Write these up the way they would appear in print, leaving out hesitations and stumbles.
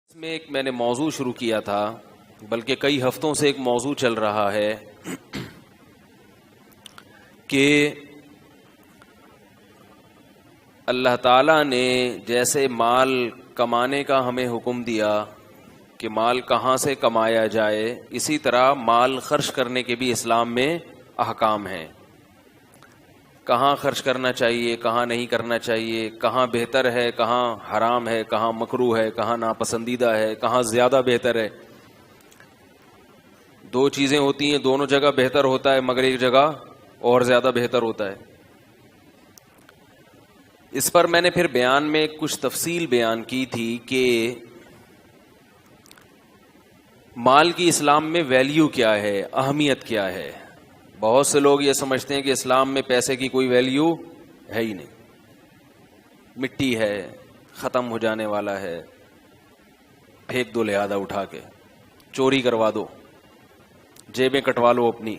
اس میں ایک میں نے موضوع شروع کیا تھا، بلکہ کئی ہفتوں سے ایک موضوع چل رہا ہے کہ اللہ تعالیٰ نے جیسے مال کمانے کا ہمیں حکم دیا کہ مال کہاں سے کمایا جائے، اسی طرح مال خرچ کرنے کے بھی اسلام میں احکام ہیں۔ کہاں خرچ کرنا چاہیے، کہاں نہیں کرنا چاہیے، کہاں بہتر ہے، کہاں حرام ہے، کہاں مکروہ ہے، کہاں ناپسندیدہ ہے، کہاں زیادہ بہتر ہے۔ دو چیزیں ہوتی ہیں، دونوں جگہ بہتر ہوتا ہے، مگر ایک جگہ اور زیادہ بہتر ہوتا ہے۔ اس پر میں نے پھر بیان میں کچھ تفصیل بیان کی تھی کہ مال کی اسلام میں ویلیو کیا ہے، اہمیت کیا ہے۔ بہت سے لوگ یہ سمجھتے ہیں کہ اسلام میں پیسے کی کوئی ویلیو ہے ہی نہیں، مٹی ہے، ختم ہو جانے والا ہے، پھینک دو لہذا اٹھا کے، چوری کروا دو، جیبیں کٹوا لو اپنی۔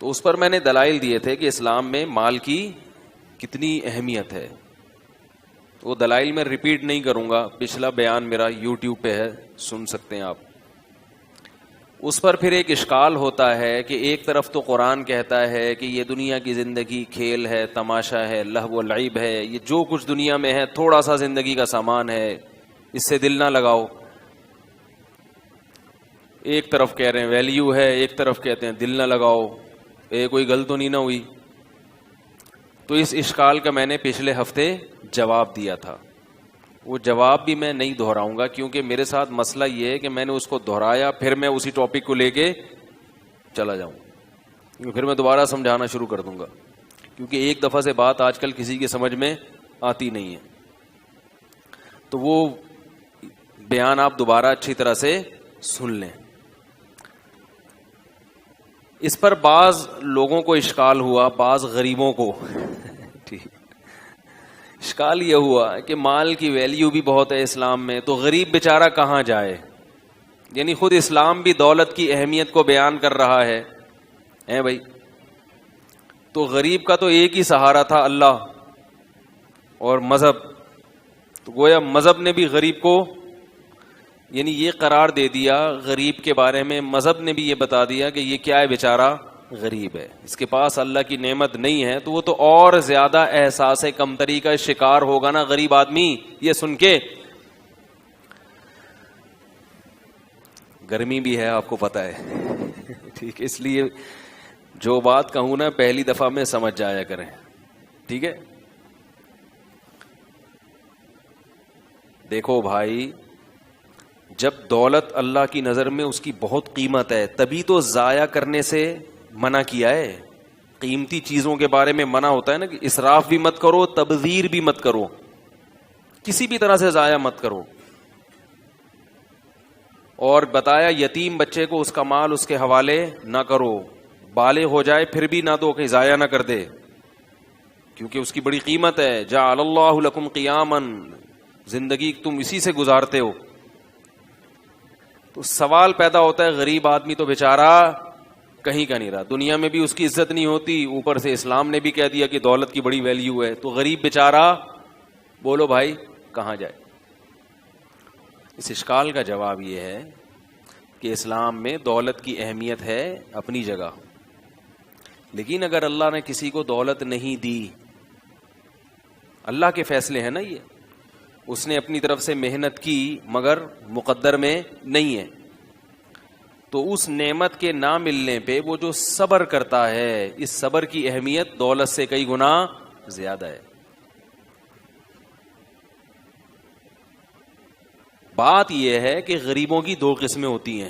تو اس پر میں نے دلائل دیے تھے کہ اسلام میں مال کی کتنی اہمیت ہے۔ وہ دلائل میں ریپیٹ نہیں کروں گا، پچھلا بیان میرا یوٹیوب پہ ہے، سن سکتے ہیں آپ۔ اس پر پھر ایک اشکال ہوتا ہے کہ ایک طرف تو قرآن کہتا ہے کہ یہ دنیا کی زندگی کھیل ہے، تماشا ہے، لہو و لعب ہے، یہ جو کچھ دنیا میں ہے تھوڑا سا زندگی کا سامان ہے، اس سے دل نہ لگاؤ۔ ایک طرف کہہ رہے ہیں ویلیو ہے، ایک طرف کہتے ہیں دل نہ لگاؤ، کوئی غلط تو نہیں نہ ہوئی۔ تو اس اشکال کا میں نے پچھلے ہفتے جواب دیا تھا۔ وہ جواب بھی میں نہیں دہراؤں گا، کیونکہ میرے ساتھ مسئلہ یہ ہے کہ میں نے اس کو دہرایا، پھر میں اسی ٹاپک کو لے کے چلا جاؤں، پھر میں دوبارہ سمجھانا شروع کر دوں گا، کیونکہ ایک دفعہ سے بات آج کل کسی کے سمجھ میں آتی نہیں ہے۔ تو وہ بیان آپ دوبارہ اچھی طرح سے سن لیں۔ اس پر بعض لوگوں کو اشکال ہوا، بعض غریبوں کو ٹھیک اشکال یہ ہوا کہ مال کی ویلیو بھی بہت ہے اسلام میں، تو غریب بیچارہ کہاں جائے؟ یعنی خود اسلام بھی دولت کی اہمیت کو بیان کر رہا ہے بھائی، تو غریب کا تو ایک ہی سہارا تھا اللہ اور مذہب، تو گویا مذہب نے بھی غریب کو یعنی یہ قرار دے دیا غریب کے بارے میں، مذہب نے بھی یہ بتا دیا کہ یہ کیا ہے، بیچارہ غریب ہے، اس کے پاس اللہ کی نعمت نہیں ہے، تو وہ تو اور زیادہ احساس کمتری کا شکار ہوگا نا غریب آدمی۔ یہ سن کے گرمی بھی ہے، آپ کو پتہ ہے ٹھیک، اس لیے جو بات کہوں نا پہلی دفعہ میں سمجھ جایا کریں، ٹھیک ہے۔ دیکھو بھائی، جب دولت اللہ کی نظر میں اس کی بہت قیمت ہے، تبھی تو ضائع کرنے سے منع کیا ہے۔ قیمتی چیزوں کے بارے میں منع ہوتا ہے نا کہ اسراف بھی مت کرو، تبذیر بھی مت کرو، کسی بھی طرح سے ضائع مت کرو۔ اور بتایا یتیم بچے کو اس کا مال اس کے حوالے نہ کرو، بالغ ہو جائے پھر بھی نہ دو، کہیں ضائع نہ کر دے، کیونکہ اس کی بڑی قیمت ہے۔ جعل اللہ لکم قیاما، زندگی تم اسی سے گزارتے ہو۔ تو سوال پیدا ہوتا ہے، غریب آدمی تو بیچارہ کہیں کا نہیں رہا، دنیا میں بھی اس کی عزت نہیں ہوتی، اوپر سے اسلام نے بھی کہہ دیا کہ دولت کی بڑی ویلیو ہے، تو غریب بیچارہ بولو بھائی کہاں جائے؟ اس اشکال کا جواب یہ ہے کہ اسلام میں دولت کی اہمیت ہے اپنی جگہ، لیکن اگر اللہ نے کسی کو دولت نہیں دی، اللہ کے فیصلے ہیں نا یہ، اس نے اپنی طرف سے محنت کی مگر مقدر میں نہیں ہے، تو اس نعمت کے نہ ملنے پہ وہ جو صبر کرتا ہے، اس صبر کی اہمیت دولت سے کئی گنا زیادہ ہے۔ بات یہ ہے کہ غریبوں کی دو قسمیں ہوتی ہیں،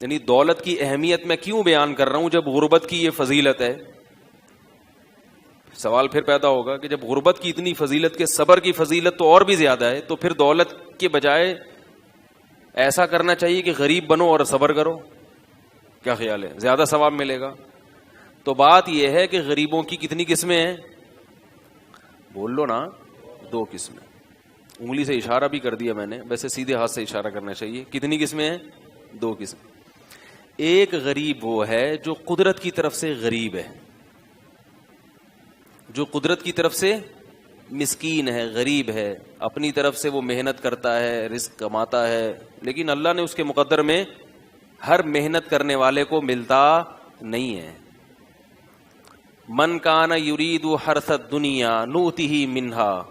یعنی دولت کی اہمیت میں کیوں بیان کر رہا ہوں جب غربت کی یہ فضیلت ہے؟ سوال پھر پیدا ہوگا کہ جب غربت کی اتنی فضیلت کے صبر کی فضیلت تو اور بھی زیادہ ہے، تو پھر دولت کے بجائے ایسا کرنا چاہیے کہ غریب بنو اور صبر کرو، کیا خیال ہے؟ زیادہ ثواب ملے گا۔ تو بات یہ ہے کہ غریبوں کی کتنی قسمیں ہیں؟ بول لو نا، دو قسمیں۔ انگلی سے اشارہ بھی کر دیا میں نے، ویسے سیدھے ہاتھ سے اشارہ کرنا چاہیے۔ کتنی قسمیں ہیں؟ دو قسم۔ ایک غریب وہ ہے جو قدرت کی طرف سے غریب ہے، جو قدرت کی طرف سے مسکین ہے, غریب ہے, اپنی طرف سے وہ محنت کرتا ہے, رزق کماتا ہے, لیکن اللہ نے اس کے مقدر میں ہر محنت کرنے والے کو ملتا نہیں ہے. من کان یرید حرث الدنیا نؤتہ منہا,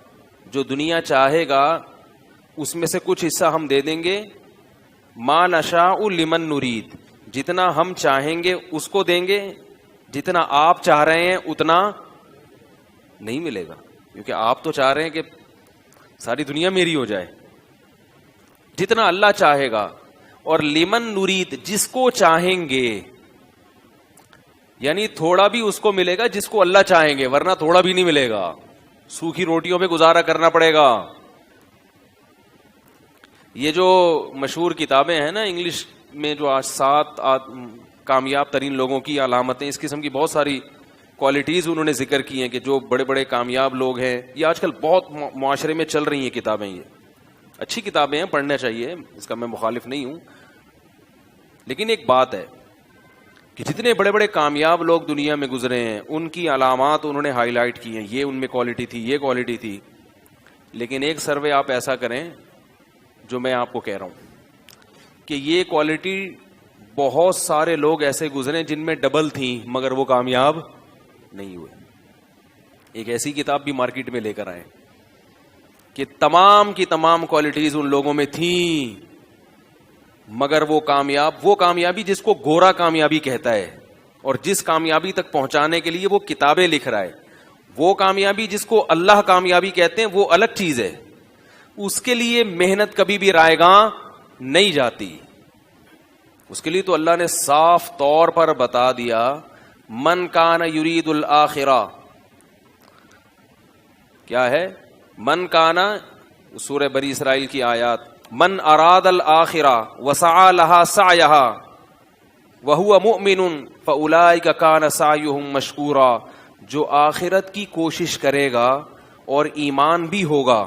جو دنیا چاہے گا اس میں سے کچھ حصہ ہم دے دیں گے. ما نشاء لمن نرید, جتنا ہم چاہیں گے اس کو دیں گے, جتنا آپ چاہ رہے ہیں اتنا نہیں ملے گا, کیونکہ آپ تو چاہ رہے ہیں کہ ساری دنیا میری ہو جائے. جتنا اللہ چاہے گا. اور لمن نرید, جس کو چاہیں گے, یعنی تھوڑا بھی اس کو ملے گا جس کو اللہ چاہیں گے, ورنہ تھوڑا بھی نہیں ملے گا, سوکھی روٹیوں پہ گزارا کرنا پڑے گا. یہ جو مشہور کتابیں ہیں نا انگلش میں, جو آج 7 کامیاب ترین لوگوں کی علامتیں, اس قسم کی بہت ساری کوالٹیز انہوں نے ذکر کی ہیں کہ جو بڑے بڑے کامیاب لوگ ہیں. یہ آج کل بہت معاشرے میں چل رہی ہیں کتابیں. یہ اچھی کتابیں ہیں, پڑھنا چاہیے, اس کا میں مخالف نہیں ہوں. لیکن ایک بات ہے کہ جتنے بڑے بڑے کامیاب لوگ دنیا میں گزرے ہیں ان کی علامات انہوں نے ہائی لائٹ کی ہیں, یہ ان میں کوالٹی تھی, یہ کوالٹی تھی. لیکن ایک سروے آپ ایسا کریں جو میں آپ کو کہہ رہا ہوں کہ یہ کوالٹی بہت سارے لوگ ایسے گزرے جن میں ڈبل تھیں مگر وہ کامیاب نہیں ہوئے. ایک ایسی کتاب بھی مارکیٹ میں لے کر آئے کہ تمام کی تمام کوالٹیز ان لوگوں میں تھیں مگر وہ کامیابی جس کو گورا کامیابی کہتا ہے اور جس کامیابی تک پہنچانے کے لیے وہ کتابیں لکھ رہا ہے, وہ کامیابی جس کو اللہ کامیابی کہتے ہیں وہ الگ چیز ہے. اس کے لیے محنت کبھی بھی رائے گاں نہیں جاتی. اس کے لیے تو اللہ نے صاف طور پر بتا دیا, من کان یرید الآخرہ. کیا ہے من کانا؟ سورہ بنی اسرائیل کی آیات. من اراد الآخرہ وسعى لها سعیها وهو مؤمن فاولئک کان سعیهم مشکورا. جو آخرت کی کوشش کرے گا اور ایمان بھی ہوگا,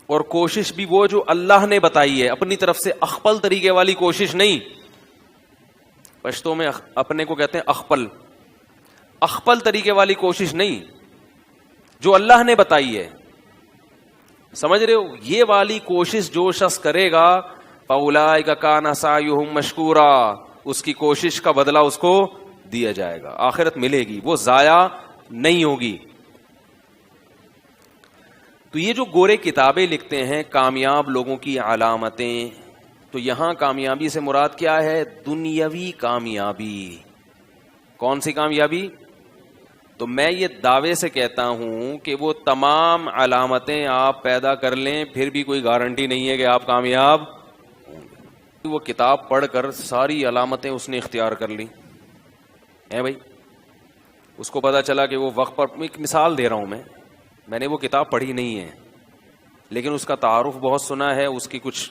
اور کوشش بھی وہ جو اللہ نے بتائی ہے, اپنی طرف سے اخپل طریقے والی کوشش نہیں. پشتوں میں اپنے کو کہتے ہیں اخپل طریقے والی کوشش نہیں, جو اللہ نے بتائی ہے. سمجھ رہے ہو؟ یہ والی کوشش جو شخص کرے گا فاولئک کان سعیہم مشکورا, اس کی کوشش کا بدلہ اس کو دیا جائے گا, آخرت ملے گی, وہ ضائع نہیں ہوگی. تو یہ جو گورے کتابیں لکھتے ہیں کامیاب لوگوں کی علامتیں, تو یہاں کامیابی سے مراد کیا ہے؟ دنیاوی کامیابی. کون سی کامیابی؟ تو میں یہ دعوے سے کہتا ہوں کہ وہ تمام علامتیں آپ پیدا کر لیں پھر بھی کوئی گارنٹی نہیں ہے کہ آپ کامیاب ہوں گے. وہ کتاب پڑھ کر ساری علامتیں اس نے اختیار کر لی ہیں بھائی, اس کو پتا چلا کہ وہ وقت پر, ایک مثال دے رہا ہوں میں نے وہ کتاب پڑھی نہیں ہے لیکن اس کا تعارف بہت سنا ہے, اس کی کچھ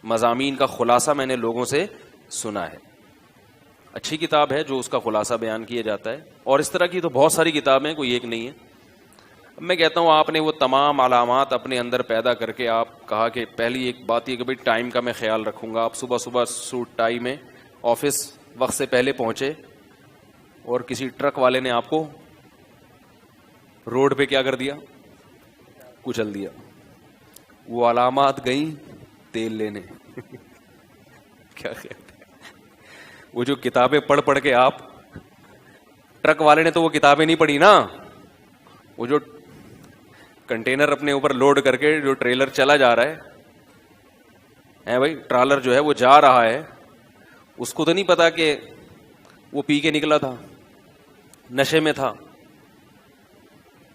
مضامین کا خلاصہ میں نے لوگوں سے سنا ہے. اچھی کتاب ہے جو اس کا خلاصہ بیان کیا جاتا ہے, اور اس طرح کی تو بہت ساری کتابیں ہیں, کوئی ایک نہیں ہے. میں کہتا ہوں آپ نے وہ تمام علامات اپنے اندر پیدا کر کے, آپ کہا کہ پہلی ایک بات یہ کہ بھائی ٹائم کا میں خیال رکھوں گا. آپ صبح سوٹ ٹائی میں آفس وقت سے پہلے پہنچے اور کسی ٹرک والے نے آپ کو روڈ پہ کیا کر دیا؟ کچل دیا. وہ علامات گئیں تیل لینے. کیا خیال؟ وہ جو کتابیں پڑھ کے آپ, ٹرک والے نے تو وہ کتابیں نہیں پڑھی نا, وہ جو کنٹینر اپنے اوپر لوڈ کر کے جو ٹریلر چلا جا رہا ہے بھائی, ٹرالر جو ہے وہ جا رہا ہے, اس کو تو نہیں پتا کہ وہ پی کے نکلا تھا, نشے میں تھا.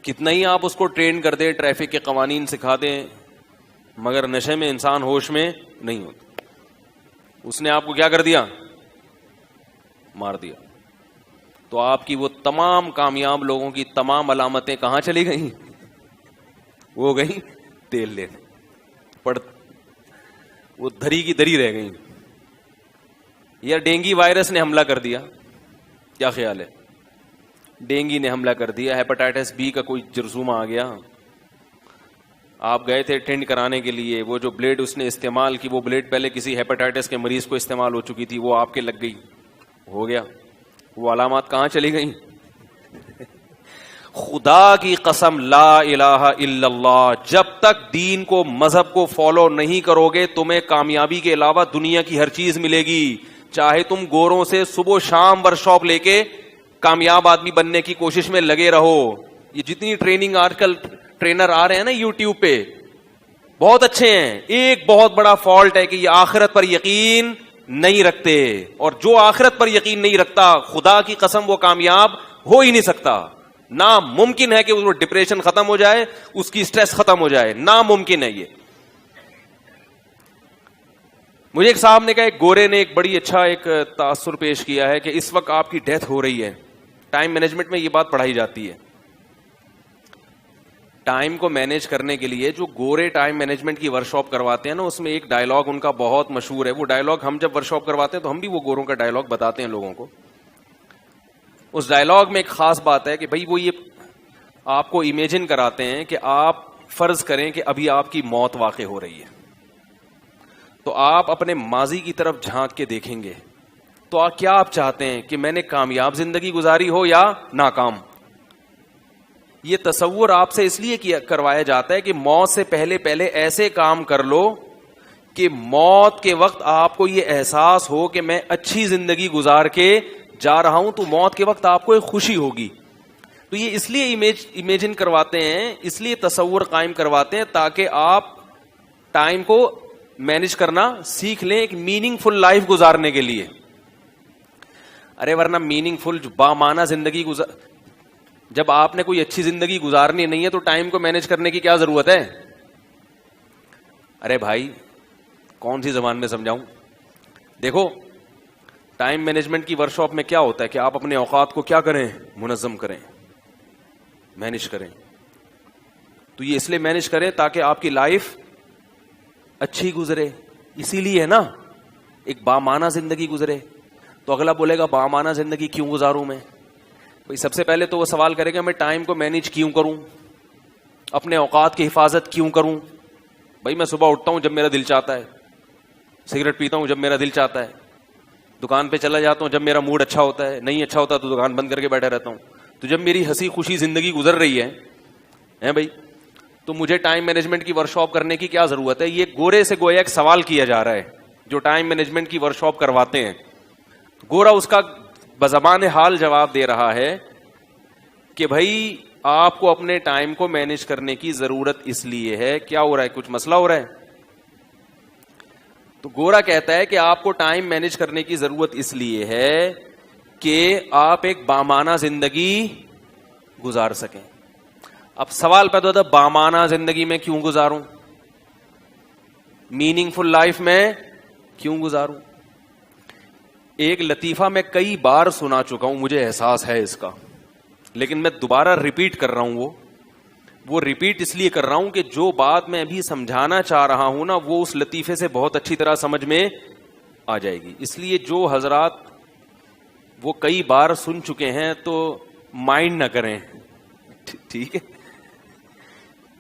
کتنا ہی آپ اس کو ٹرین کر دیں, ٹریفک کے قوانین سکھا دیں, مگر نشے میں انسان ہوش میں نہیں ہوتا. اس نے آپ کو کیا کر دیا؟ مار دیا. تو آپ کی وہ تمام کامیاب لوگوں کی تمام علامتیں کہاں چلی گئیں؟ وہ گئیں تیل لینے, وہ دھری کی دھری رہ گئیں. یا ڈینگی وائرس نے حملہ کر دیا, کیا خیال ہے؟ ڈینگی نے حملہ کر دیا, ہیپاٹائٹس بی کا کوئی جرثومہ آ گیا, آپ گئے تھے ٹینڈ کرانے کے لیے, وہ جو بلیڈ اس نے استعمال کی وہ بلیڈ پہلے کسی ہیپاٹائٹس کے مریض کو استعمال ہو چکی تھی, وہ آپ کے لگ گئی, ہو گیا. وہ علامات کہاں چلی گئیں؟ خدا کی قسم لا الہ الا اللہ، جب تک دین کو مذہب کو فالو نہیں کرو گے تمہیں کامیابی کے علاوہ دنیا کی ہر چیز ملے گی. چاہے تم گوروں سے صبح شام ورکشاپ لے کے کامیاب آدمی بننے کی کوشش میں لگے رہو. یہ جتنی ٹریننگ آج کل ٹرینر آ رہے ہیں نا یوٹیوب پہ بہت اچھے ہیں. ایک بہت بڑا فالٹ ہے کہ یہ آخرت پر یقین نہیں رکھتے, اور جو آخرت پر یقین نہیں رکھتا خدا کی قسم وہ کامیاب ہو ہی نہیں سکتا. ناممکن ہے کہ وہ ڈپریشن ختم ہو جائے, اس کی سٹریس ختم ہو جائے, ناممکن ہے یہ. مجھے ایک صاحب نے کہا, ایک گورے نے ایک بڑی اچھا ایک تاثر پیش کیا ہے کہ اس وقت آپ کی ڈیتھ ہو رہی ہے. ٹائم مینجمنٹ میں یہ بات پڑھائی جاتی ہے. ٹائم کو مینج کرنے کے لیے جو گورے ٹائم مینجمنٹ کی ورکشاپ کرواتے ہیں نا, اس میں ایک ڈائلاگ ان کا بہت مشہور ہے. وہ ڈائلاگ ہم جب ورکشاپ کرواتے ہیں تو ہم بھی وہ گوروں کا ڈائلاگ بتاتے ہیں لوگوں کو. اس ڈائلاگ میں ایک خاص بات ہے کہ بھائی وہ یہ آپ کو امیجن کراتے ہیں کہ آپ فرض کریں کہ ابھی آپ کی موت واقع ہو رہی ہے, تو آپ اپنے ماضی کی طرف جھانک کے دیکھیں گے تو آپ چاہتے ہیں کہ میں نے کامیاب زندگی گزاری ہو یا ناکام. یہ تصور آپ سے اس لیے کروایا جاتا ہے کہ موت سے پہلے ایسے کام کر لو کہ موت کے وقت آپ کو یہ احساس ہو کہ میں اچھی زندگی گزار کے جا رہا ہوں, تو موت کے وقت آپ کو ایک خوشی ہوگی. تو یہ اس لیے امیجن کرواتے ہیں, اس لیے تصور قائم کرواتے ہیں تاکہ آپ ٹائم کو مینج کرنا سیکھ لیں ایک میننگ فل لائف گزارنے کے لیے. ارے ورنہ میننگ فل بامعنی زندگی جب آپ نے کوئی اچھی زندگی گزارنی نہیں ہے تو ٹائم کو مینج کرنے کی کیا ضرورت ہے؟ ارے بھائی کون سی زبان میں سمجھاؤں؟ دیکھو ٹائم مینجمنٹ کی ورکشاپ میں کیا ہوتا ہے کہ آپ اپنے اوقات کو کیا کریں, منظم کریں, مینج کریں. تو یہ اس لیے مینج کریں تاکہ آپ کی لائف اچھی گزرے. اسی لیے ہے نا ایک بامعنی زندگی گزرے. تو اگلا بولے گا بامعنی زندگی کیوں گزاروں میں؟ بھائی سب سے پہلے تو وہ سوال کرے گا میں ٹائم کو مینج کیوں کروں, اپنے اوقات کی حفاظت کیوں کروں. بھائی میں صبح اٹھتا ہوں جب میرا دل چاہتا ہے, سگریٹ پیتا ہوں جب میرا دل چاہتا ہے, دکان پہ چلا جاتا ہوں جب میرا موڈ اچھا ہوتا ہے, نہیں اچھا ہوتا تو دکان بند کر کے بیٹھا رہتا ہوں. تو جب میری ہنسی خوشی زندگی گزر رہی ہے بھائی, تو مجھے ٹائم مینجمنٹ کی ورکشاپ کرنے کی کیا ضرورت ہے؟ یہ گورے سے گویا ایک سوال کیا جا رہا ہے جو ٹائم مینجمنٹ کی ورکشاپ کرواتے ہیں. گورا اس کا بزبان حال جواب دے رہا ہے کہ بھائی آپ کو اپنے ٹائم کو مینج کرنے کی ضرورت اس لیے ہے. کیا ہو رہا ہے؟ کچھ مسئلہ ہو رہا ہے؟ تو گورا کہتا ہے کہ آپ کو ٹائم مینج کرنے کی ضرورت اس لیے ہے کہ آپ ایک بامعنی زندگی گزار سکیں. اب سوال پیدا ہوتا ہے بامعنی زندگی میں کیوں گزاروں, میننگ فل لائف میں کیوں گزاروں؟ ایک لطیفہ میں کئی بار سنا چکا ہوں, مجھے احساس ہے اس کا, لیکن میں دوبارہ ریپیٹ کر رہا ہوں. وہ ریپیٹ اس لیے کر رہا ہوں کہ جو بات میں ابھی سمجھانا چاہ رہا ہوں نا وہ اس لطیفے سے بہت اچھی طرح سمجھ میں آ جائے گی. اس لیے جو حضرات وہ کئی بار سن چکے ہیں تو مائنڈ نہ کریں, ٹھیک ہے,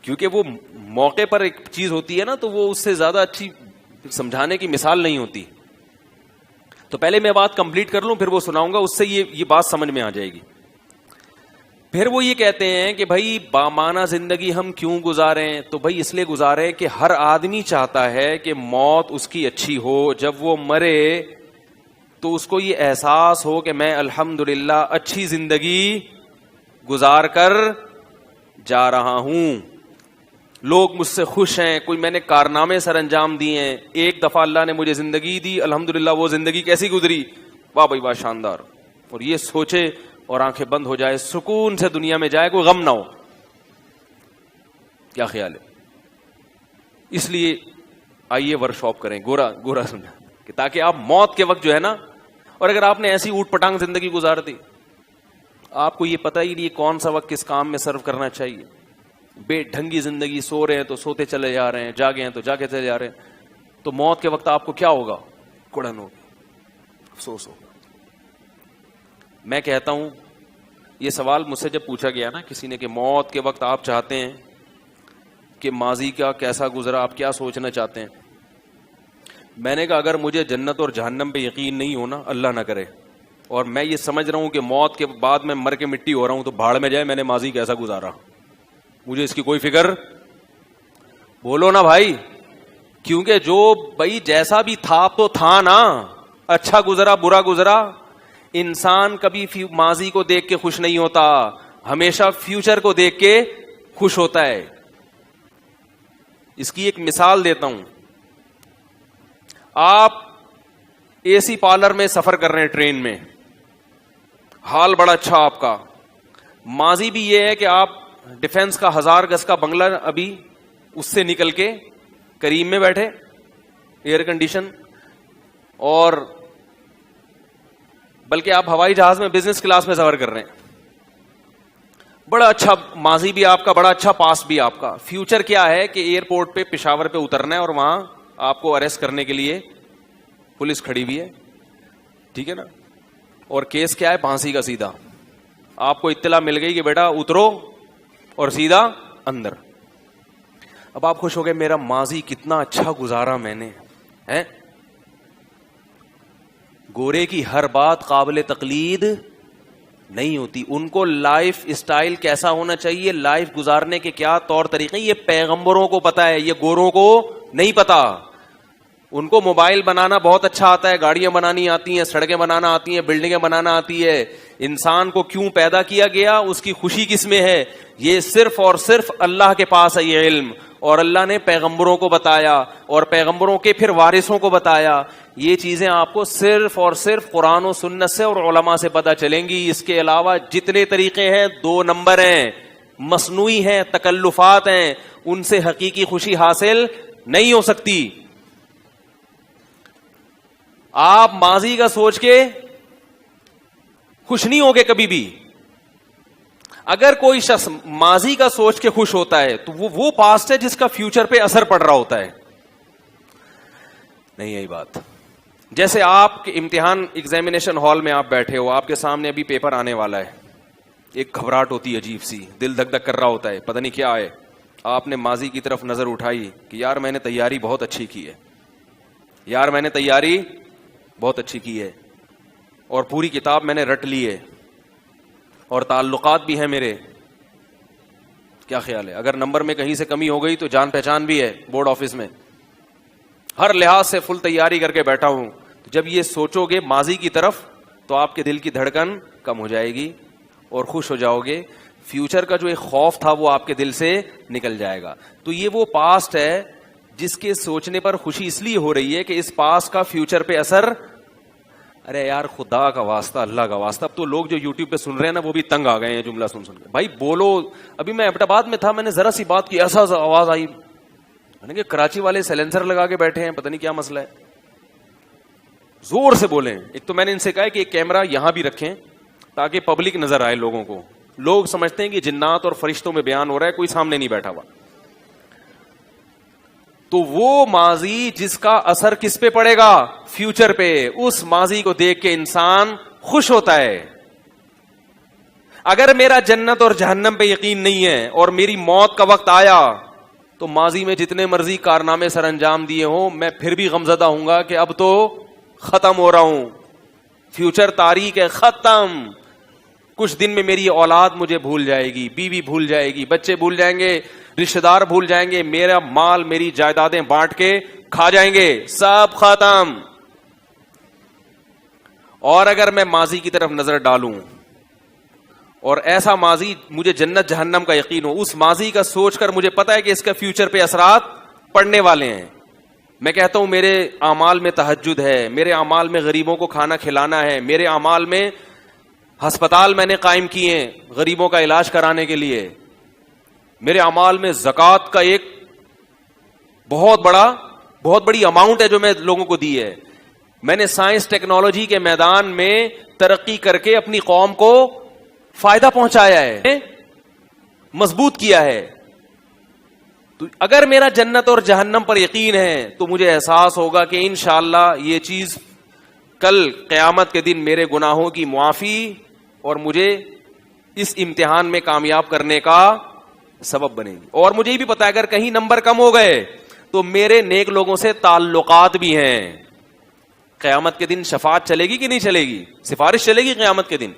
کیونکہ وہ موقع پر ایک چیز ہوتی ہے نا تو وہ اس سے زیادہ اچھی سمجھانے کی مثال نہیں ہوتی. تو پہلے میں بات کمپلیٹ کر لوں پھر وہ سناؤں گا, اس سے یہ بات سمجھ میں آ جائے گی. پھر وہ یہ کہتے ہیں کہ بھائی بامعنی زندگی ہم کیوں گزاریں؟ تو بھائی اس لیے گزاریں کہ ہر آدمی چاہتا ہے کہ موت اس کی اچھی ہو, جب وہ مرے تو اس کو یہ احساس ہو کہ میں الحمدللہ اچھی زندگی گزار کر جا رہا ہوں, لوگ مجھ سے خوش ہیں, کوئی میں نے کارنامے سر انجام دیے ہیں, ایک دفعہ اللہ نے مجھے زندگی دی, الحمدللہ وہ زندگی کیسی گزری, واہ بھائی واہ شاندار. اور یہ سوچے اور آنکھیں بند ہو جائے, سکون سے دنیا میں جائے, کوئی غم نہ ہو. کیا خیال ہے؟ اس لیے آئیے ورکشاپ کریں. گورا سمجھا کہ تاکہ آپ موت کے وقت جو ہے نا, اور اگر آپ نے ایسی اوٹ پٹانگ زندگی گزار دی, آپ کو یہ پتہ ہی نہیں کون سا وقت کس کام میں صرف کرنا چاہیے, بے ڈھنگی زندگی, سو رہے ہیں تو سوتے چلے جا رہے ہیں, جاگے ہیں تو جاگے چلے جا رہے ہیں, تو موت کے وقت آپ کو کیا ہوگا؟ کڑن ہوگی, افسوس ہوگا. میں کہتا ہوں یہ سوال مجھ سے جب پوچھا گیا نا کسی نے کہ موت کے وقت آپ چاہتے ہیں کہ ماضی کا کیسا گزرا, آپ کیا سوچنا چاہتے ہیں؟ میں نے کہا اگر مجھے جنت اور جہنم پہ یقین نہیں ہونا, اللہ نہ کرے, اور میں یہ سمجھ رہا ہوں کہ موت کے بعد میں مر کے مٹی ہو رہا ہوں تو بھاڑ میں جائے میں نے ماضی کیسا گزارا, مجھے اس کی کوئی فکر. بولو نا بھائی, کیونکہ جو بھائی جیسا بھی تھا تو تھا نا, اچھا گزرا برا گزرا. انسان کبھی ماضی کو دیکھ کے خوش نہیں ہوتا, ہمیشہ فیوچر کو دیکھ کے خوش ہوتا ہے. اس کی ایک مثال دیتا ہوں. آپ اے سی پارلر میں سفر کر رہے ہیں ٹرین میں, حال بڑا اچھا آپ کا. ماضی بھی یہ ہے کہ آپ ڈیفنس کا 1000 گز کا بنگلہ ابھی اس سے نکل کے کریم میں بیٹھے, ایئر کنڈیشن, اور بلکہ آپ ہوائی جہاز میں بزنس کلاس میں سفر کر رہے ہیں. بڑا اچھا ماضی بھی آپ کا, بڑا اچھا پاس بھی آپ کا. فیوچر کیا ہے کہ ایئرپورٹ پہ پشاور پہ اترنا ہے اور وہاں آپ کو اریسٹ کرنے کے لیے پولیس کھڑی ہوئی ہے, ٹھیک ہے نا. اور کیس کیا ہے, پھانسی کا سیدھا. آپ کو اطلاع مل گئی کہ بیٹا اترو اور سیدھا اندر. اب آپ خوش ہو گئے, میرا ماضی کتنا اچھا گزارا میں نے. گورے کی ہر بات قابل تقلید نہیں ہوتی. ان کو لائف اسٹائل کیسا ہونا چاہیے, لائف گزارنے کے کیا طور طریقے, یہ پیغمبروں کو پتا ہے, یہ گوروں کو نہیں پتا. ان کو موبائل بنانا بہت اچھا آتا ہے, گاڑیاں بنانی آتی ہیں, سڑکیں بنانا آتی ہیں, بلڈنگیں بنانا آتی ہے. انسان کو کیوں پیدا کیا گیا, اس کی خوشی کس میں ہے, یہ صرف اور صرف اللہ کے پاس ہے یہ علم. اور اللہ نے پیغمبروں کو بتایا اور پیغمبروں کے پھر وارثوں کو بتایا. یہ چیزیں آپ کو صرف اور صرف قرآن و سنت سے اور علماء سے پتہ چلیں گی. اس کے علاوہ جتنے طریقے ہیں 2 نمبر ہیں, مصنوعی ہیں, تکلفات ہیں, ان سے حقیقی خوشی حاصل نہیں ہو سکتی. آپ ماضی کا سوچ کے خوش نہیں ہوگے کبھی بھی. اگر کوئی شخص ماضی کا سوچ کے خوش ہوتا ہے تو وہ پاسٹ ہے جس کا فیوچر پہ اثر پڑ رہا ہوتا ہے. نہیں یہی بات, جیسے آپ کے امتحان ایگزامینیشن ہال میں آپ بیٹھے ہو, آپ کے سامنے ابھی پیپر آنے والا ہے, ایک گھبراہٹ ہوتی ہے عجیب سی, دل دھک دھک کر رہا ہوتا ہے, پتہ نہیں کیا ہے. آپ نے ماضی کی طرف نظر اٹھائی کہ یار میں نے تیاری بہت اچھی کی ہے, یار میں نے تیاری بہت اچھی کی ہے, اور پوری کتاب میں نے رٹ لی ہے, اور تعلقات بھی ہیں میرے. کیا خیال ہے, اگر نمبر میں کہیں سے کمی ہو گئی تو جان پہچان بھی ہے بورڈ آفس میں, ہر لحاظ سے فل تیاری کر کے بیٹھا ہوں. تو جب یہ سوچو گے ماضی کی طرف تو آپ کے دل کی دھڑکن کم ہو جائے گی اور خوش ہو جاؤ گے. فیوچر کا جو ایک خوف تھا وہ آپ کے دل سے نکل جائے گا. تو یہ وہ پاسٹ ہے جس کے سوچنے پر خوشی اس لیے ہو رہی ہے کہ اس پاسٹ کا فیوچر پہ اثر. ارے یار خدا کا واسطہ, اللہ کا واسطہ, اب تو لوگ جو یوٹیوب پہ سن رہے ہیں نا وہ بھی تنگ آ گئے ہیں جملہ سن کے. بھائی بولو. ابھی میں ایبٹ آباد میں تھا, میں نے ذرا سی بات کی, ایسا آواز آئی, میں نے کہ کراچی والے سیلنسر لگا کے بیٹھے ہیں, پتہ نہیں کیا مسئلہ ہے, زور سے بولیں. ایک تو میں نے ان سے کہا کہ ایک کیمرہ یہاں بھی رکھیں تاکہ پبلک نظر آئے لوگوں کو. لوگ سمجھتے ہیں کہ جنات اور فرشتوں میں بیان ہو رہا ہے, کوئی سامنے نہیں بیٹھا ہوا. تو وہ ماضی جس کا اثر کس پہ پڑے گا, فیوچر پہ, اس ماضی کو دیکھ کے انسان خوش ہوتا ہے. اگر میرا جنت اور جہنم پہ یقین نہیں ہے اور میری موت کا وقت آیا تو ماضی میں جتنے مرضی کارنامے سر انجام دیے ہوں میں پھر بھی غمزدہ ہوں گا کہ اب تو ختم ہو رہا ہوں, فیوچر تاریخ ہے, ختم. کچھ دن میں میری اولاد مجھے بھول جائے گی, بیوی بھول جائے گی, بچے بھول جائیں گے, رشتہ دار بھول جائیں گے, میرا مال میری جائیدادیں بانٹ کے کھا جائیں گے, سب ختم. اور اگر میں ماضی کی طرف نظر ڈالوں اور ایسا ماضی مجھے جنت جہنم کا یقین ہو, اس ماضی کا سوچ کر مجھے پتا ہے کہ اس کا فیوچر پہ اثرات پڑنے والے ہیں. میں کہتا ہوں میرے اعمال میں تہجد ہے, میرے اعمال میں غریبوں کو کھانا کھلانا ہے, میرے اعمال میں ہسپتال میں نے قائم کیے ہیں غریبوں کا علاج کرانے کے لیے, میرے اعمال میں زکوٰۃ کا ایک بہت بڑی اماؤنٹ ہے جو میں لوگوں کو دی ہے, میں نے سائنس ٹیکنالوجی کے میدان میں ترقی کر کے اپنی قوم کو فائدہ پہنچایا ہے, مضبوط کیا ہے. تو اگر میرا جنت اور جہنم پر یقین ہے تو مجھے احساس ہوگا کہ انشاءاللہ یہ چیز کل قیامت کے دن میرے گناہوں کی معافی اور مجھے اس امتحان میں کامیاب کرنے کا سبب بنے گی. اور مجھے یہ بھی پتا ہے اگر کہیں نمبر کم ہو گئے تو میرے نیک لوگوں سے تعلقات بھی ہیں, قیامت کے دن شفاعت چلے گی کہ نہیں چلے گی؟ سفارش چلے گی قیامت کے دن؟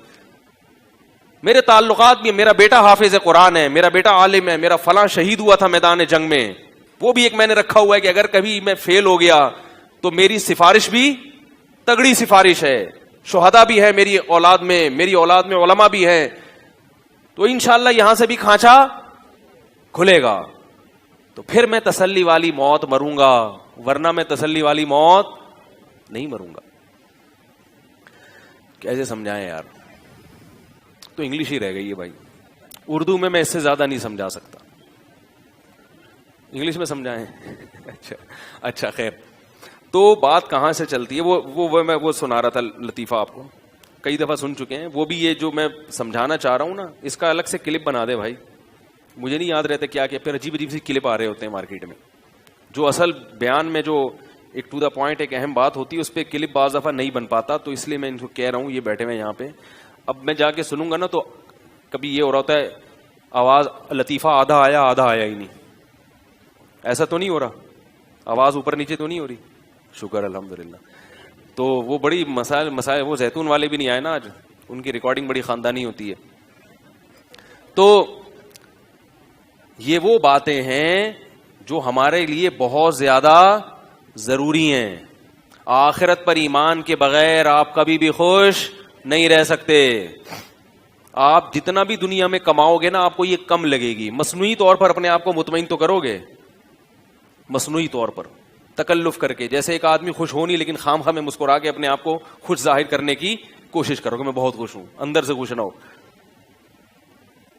میرے تعلقات بھی، میرا بیٹا حافظ قرآن ہے، میرا بیٹا عالم ہے، میرا فلاں شہید ہوا تھا میدان جنگ میں، وہ بھی ایک میں نے رکھا ہوا ہے کہ اگر کبھی میں فیل ہو گیا تو میری سفارش بھی تگڑی سفارش ہے، شہداء بھی ہے میری اولاد میں علماء بھی ہیں، تو انشاءاللہ یہاں سے بھی کھانچا کھلے گا، تو پھر میں تسلی والی موت مروں گا، ورنہ میں تسلی والی موت نہیں مروں گا۔ کیسے سمجھائیں یار؟ تو انگلش ہی رہ گئی ہے بھائی، اردو میں اس سے زیادہ نہیں سمجھا سکتا، انگلش میں سمجھائیں۔ اچھا خیر، تو بات کہاں سے چلتی ہے؟ میں وہ سنا رہا تھا لطیفہ، آپ کو کئی دفعہ سن چکے ہیں، وہ بھی یہ جو میں سمجھانا چاہ رہا ہوں نا، اس کا الگ سے کلپ بنا دے بھائی، مجھے نہیں یاد رہتا کیا پھر عجیب سی کلپ آ رہے ہوتے ہیں مارکیٹ میں، جو اصل بیان میں جو ایک ٹو دا پوائنٹ ایک اہم بات ہوتی ہے اس پہ کلپ بعض دفعہ نہیں بن پاتا، تو اس لیے میں ان کو کہہ رہا ہوں، یہ بیٹھے ہوئے یہاں پہ، اب میں جا کے سنوں گا نا تو کبھی یہ ہو رہا ہوتا ہے آواز لطیفہ آدھا آیا ہی نہیں، ایسا تو نہیں ہو رہا؟ آواز اوپر نیچے تو نہیں ہو رہی؟ شکر الحمدللہ۔ تو وہ بڑی مسائل وہ زیتون والے بھی نہیں آئے نا آج، ان کی ریکارڈنگ بڑی خاندانی ہوتی ہے۔ تو یہ وہ باتیں ہیں جو ہمارے لیے بہت زیادہ ضروری ہیں۔ آخرت پر ایمان کے بغیر آپ کبھی بھی خوش نہیں رہ سکتے۔ آپ جتنا بھی دنیا میں کماؤ گے نا، آپ کو یہ کم لگے گی۔ مصنوعی طور پر اپنے آپ کو مطمئن تو کرو گے، مصنوعی طور پر تکلف کر کے، جیسے ایک آدمی خوش ہو نہیں لیکن خام خواہ میں مسکرا کے اپنے آپ کو خوش ظاہر کرنے کی کوشش کرو کہ میں بہت خوش ہوں، اندر سے خوش نہ ہو۔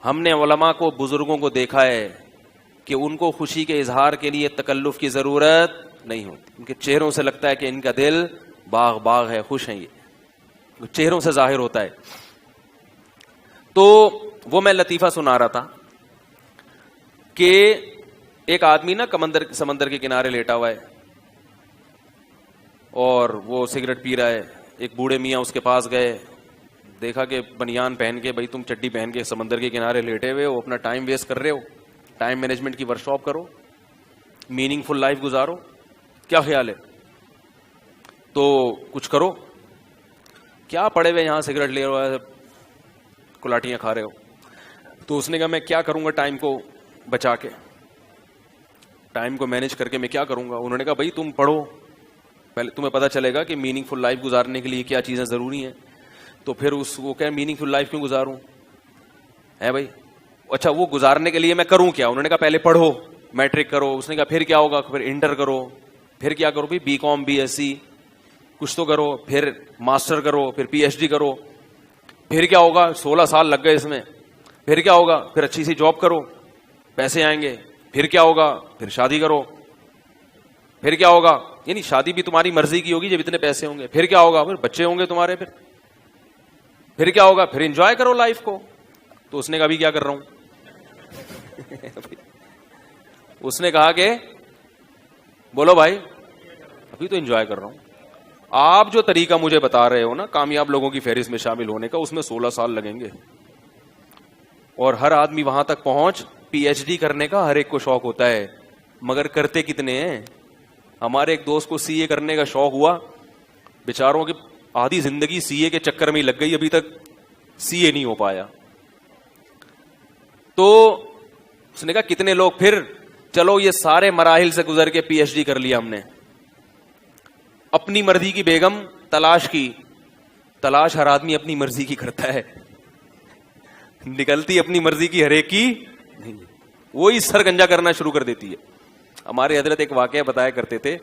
ہم نے علماء کو، بزرگوں کو دیکھا ہے کہ ان کو خوشی کے اظہار کے لیے تکلف کی ضرورت نہیں ہوتی، ان کے چہروں سے لگتا ہے کہ ان کا دل باغ باغ ہے، خوش ہیں، یہ چہروں سے ظاہر ہوتا ہے۔ تو وہ میں لطیفہ سنا رہا تھا کہ ایک آدمی نا سمندر کے کنارے لیٹا ہوا ہے اور وہ سگریٹ پی رہا ہے۔ ایک بوڑھے میاں اس کے پاس گئے، دیکھا کہ بنیان پہن کے، بھائی تم چڈی پہن کے سمندر کے کنارے لیٹے ہوئے ہو، اپنا ٹائم ویسٹ کر رہے ہو، ٹائم مینجمنٹ کی ورکشاپ کرو، میننگ فل لائف گزارو، کیا خیال ہے؟ تو کچھ کرو، کیا پڑے ہوئے یہاں سگریٹ لے رہے ہو، کلاٹیاں کھا رہے ہو؟ تو اس نے کہا میں کیا کروں گا ٹائم کو بچا کے، ٹائم کو مینج کر کے میں کیا کروں گا؟ انہوں نے کہا بھائی تم پڑھو، پہلے تمہیں پتہ چلے گا کہ میننگ فل لائف گزارنے کے لیے کیا چیزیں ضروری ہیں۔ تو پھر وہ کہ میننگ فل لائف کیوں گزاروں ہے بھائی؟ اچھا وہ گزارنے کے لیے میں کروں کیا؟ انہوں نے کہا پہلے پڑھو، میٹرک کرو۔ اس نے کہا پھر کیا ہوگا؟ پھر انٹر کرو، پھر کیا کرو؟ B com, B S C کچھ تو کرو، پھر ماسٹر کرو، پھر پی ایچ ڈی کرو، پھر کیا ہوگا؟ 16 سال لگ گئے اس میں، پھر کیا ہوگا؟ پھر اچھی سی جاب کرو، پیسے آئیں گے، پھر کیا ہوگا؟ پھر شادی کرو، پھر کیا ہوگا؟ یعنی شادی بھی تمہاری مرضی کی ہوگی جب اتنے پیسے ہوں گے، پھر کیا ہوگا؟ پھر بچے ہوں گے تمہارے، پھر کیا ہوگا؟ پھر انجوائے کرو لائف کو۔ تو اس نے کہا ابھی کیا کر رہا ہوں؟ اس نے کہا کہ بولو بھائی، ابھی تو انجوائے کر رہا ہوں۔ آپ جو طریقہ مجھے بتا رہے ہو نا کامیاب لوگوں کی فہرست میں شامل ہونے کا، اس میں 16 سال لگیں گے، اور ہر آدمی وہاں تک پہنچ پی ایچ ڈی کرنے کا ہر ایک کو شوق ہوتا ہے، مگر کرتے کتنے ہیں؟ ہمارے ایک دوست کو سی اے کرنے کا شوق ہوا، بیچاروں کی آدھی زندگی سی اے کے چکر میں ہی لگ گئی، ابھی تک سی اے نہیں ہو پایا۔ تو اس نے کہا کتنے لوگ، پھر چلو یہ سارے مراحل سے گزر کے پی ایچ ڈی کر لیا ہم نے، اپنی مرضی کی بیگم تلاش کی، تلاش ہر آدمی اپنی مرضی کی کرتا ہے، نکلتی اپنی مرضی کی ہر ایک کی نہیں، وہی سرگنجا کرنا شروع کر دیتی ہے۔ ہمارے حضرت ایک واقعہ بتایا کرتے تھے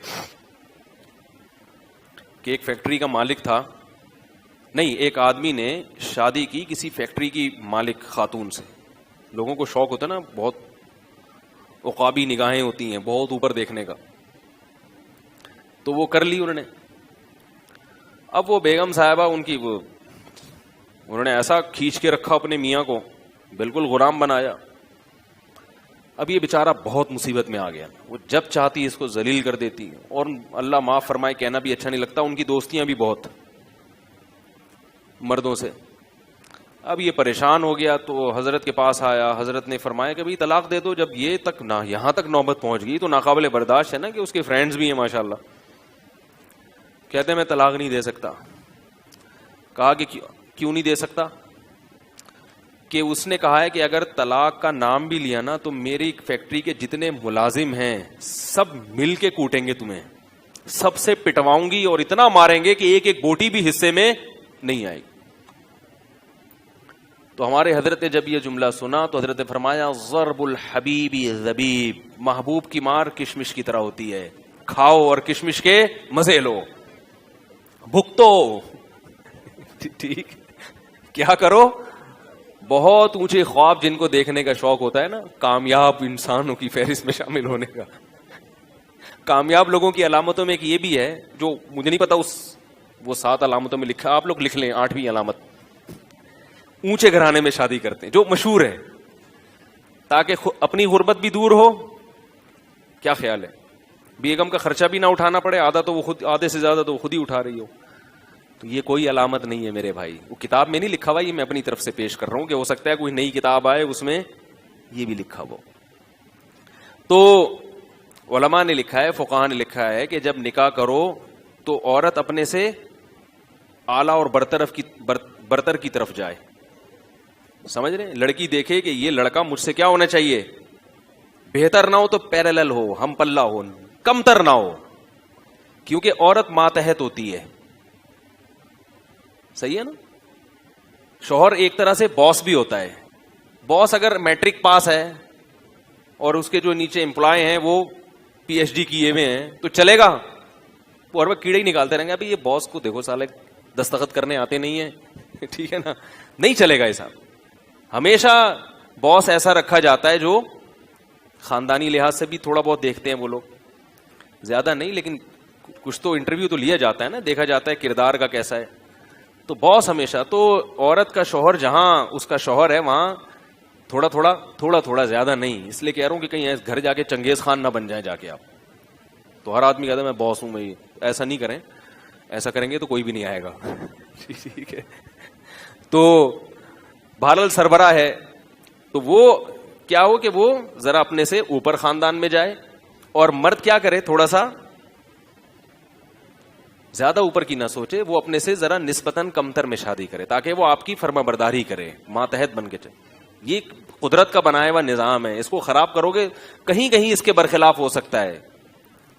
کہ ایک فیکٹری کا مالک تھا، نہیں ایک آدمی نے شادی کی کسی فیکٹری کی مالک خاتون سے۔ لوگوں کو شوق ہوتا ہے نا، بہت عقابی نگاہیں ہوتی ہیں، بہت اوپر دیکھنے کا، تو وہ کر لی انہوں نے۔ اب وہ بیگم صاحبہ ان کی انہوں نے ایسا کھینچ کے رکھا اپنے میاں کو، بالکل غلام بنایا۔ اب یہ بیچارہ بہت مصیبت میں آ گیا، وہ جب چاہتی اس کو ذلیل کر دیتی، اور اللہ معاف فرمائے کہنا بھی اچھا نہیں لگتا، ان کی دوستیاں بھی بہت مردوں سے۔ اب یہ پریشان ہو گیا تو حضرت کے پاس آیا، حضرت نے فرمایا کہ بھئی طلاق دے دو۔ جب یہ تک نہ یہاں تک نوبت پہنچ گئی تو ناقابل برداشت ہے نا کہ اس کے فرینڈز بھی ہیں ماشاءاللہ۔ کہتے ہیں میں طلاق نہیں دے سکتا. کہا کہ کیوں نہیں دے سکتا؟ کہ اس نے کہا ہے کہ اگر طلاق کا نام بھی لیا نا تو میری فیکٹری کے جتنے ملازم ہیں سب مل کے کوٹیں گے تمہیں, سب سے پٹواؤں گی اور اتنا ماریں گے کہ ایک ایک بوٹی بھی حصے میں نہیں آئے گی. تو ہمارے حضرت نے جب یہ جملہ سنا تو حضرت نے فرمایا ضرب الحبیب زبیب, محبوب کی مار کشمش کی طرح ہوتی ہے, کھاؤ اور کشمش کے مزے لو, بھگتو. ٹھیک, کیا کرو؟ بہت اونچے خواب جن کو دیکھنے کا شوق ہوتا ہے نا, کامیاب انسانوں کی فہرست میں شامل ہونے کا. کامیاب لوگوں کی علامتوں میں ایک یہ بھی ہے جو مجھے نہیں پتا وہ 7 علامتوں میں لکھا, آپ لوگ لکھ لیں 8ویں علامت, اونچے گھرانے میں شادی کرتے ہیں, جو مشہور ہے, تاکہ اپنی غربت بھی دور ہو. کیا خیال ہے؟ بیگم کا خرچہ بھی نہ اٹھانا پڑے, آدھے سے زیادہ تو وہ خود ہی اٹھا رہی ہو. تو یہ کوئی علامت نہیں ہے میرے بھائی, وہ کتاب میں نہیں لکھا ہوا, یہ میں اپنی طرف سے پیش کر رہا ہوں کہ ہو سکتا ہے کوئی نئی کتاب آئے اس میں یہ بھی لکھا ہو. تو علماء نے لکھا ہے, فقہاء نے لکھا ہے کہ جب نکاح کرو تو عورت اپنے سے اعلیٰ اور برتر کی طرف جائے. سمجھ رہے ہیں؟ لڑکی دیکھے کہ یہ لڑکا مجھ سے کیا ہونا چاہیے, بہتر نہ ہو تو پیرالل ہو, ہم پلہ ہو, کمتر نہ ہو, کیونکہ عورت ماتحت ہوتی ہے. صحیح ہے نا؟ شوہر ایک طرح سے باس بھی ہوتا ہے. باس اگر میٹرک پاس ہے اور اس کے جو نیچے امپلائی ہیں وہ پی ایچ ڈی کیے ہوئے ہیں تو چلے گا؟ وہ ہر وقت کیڑے ہی نکالتے رہیں گے, ابھی یہ باس کو دیکھو سالے دستخط کرنے آتے نہیں ہیں. ٹھیک ہے نا؟ نہیں چلے گا ایسا. ہمیشہ باس ایسا رکھا جاتا ہے جو خاندانی لحاظ سے بھی تھوڑا بہت دیکھتے ہیں وہ لوگ, زیادہ نہیں لیکن کچھ تو انٹرویو تو لیا جاتا ہے نا, دیکھا جاتا ہے کردار کا کیسا ہے. تو باس ہمیشہ, تو عورت کا شوہر جہاں اس کا شوہر ہے وہاں تھوڑا تھوڑا زیادہ نہیں. اس لیے کہہ رہا ہوں کہ کہیں گھر جا کے چنگیز خان نہ بن جائیں جا کے آپ. تو ہر آدمی کہتا ہے میں باس ہوں, میں ایسا نہیں کریں, ایسا کریں گے تو کوئی بھی نہیں آئے گا. ٹھیک ہے؟ تو بہرحال سربراہ ہے تو وہ کیا ہو کہ وہ ذرا اپنے سے اوپر خاندان میں جائے, اور مرد کیا کرے, تھوڑا سا زیادہ اوپر کی نہ سوچے, وہ اپنے سے ذرا نسبتاً کمتر میں شادی کرے تاکہ وہ آپ کی فرما برداری کرے, ماتحت بن کے چلے. یہ قدرت کا بنایا ہوا نظام ہے, اس کو خراب کرو گے کہیں کہیں اس کے برخلاف ہو سکتا ہے,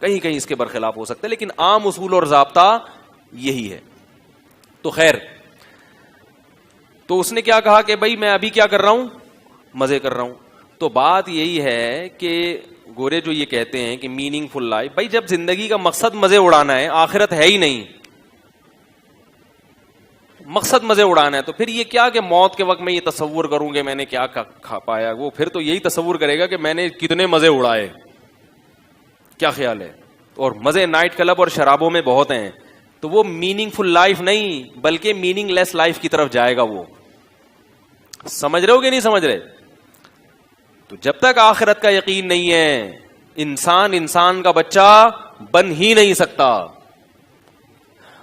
کہیں کہیں اس کے برخلاف ہو سکتا ہے, لیکن عام اصول اور ضابطہ یہی ہے. تو خیر, تو اس نے کیا کہا کہ بھائی میں ابھی کیا کر رہا ہوں, مزے کر رہا ہوں. تو بات یہی ہے کہ گورے جو یہ کہتے ہیں کہ میننگ فل لائف, بھائی جب زندگی کا مقصد مزے اڑانا ہے, آخرت ہے ہی نہیں, مقصد مزے اڑانا ہے, تو پھر یہ کیا کہ موت کے وقت میں یہ تصور کروں گے میں نے کیا کھا پایا, وہ پھر تو یہی تصور کرے گا کہ میں نے کتنے مزے اڑائے. کیا خیال ہے؟ اور مزے نائٹ کلب اور شرابوں میں بہت ہیں, تو وہ میننگ فل لائف نہیں بلکہ میننگ لیس لائف کی طرف جائے گا. وہ سمجھ رہے ہو کہ نہیں سمجھ رہے؟ تو جب تک آخرت کا یقین نہیں ہے, انسان کا بچہ بن ہی نہیں سکتا.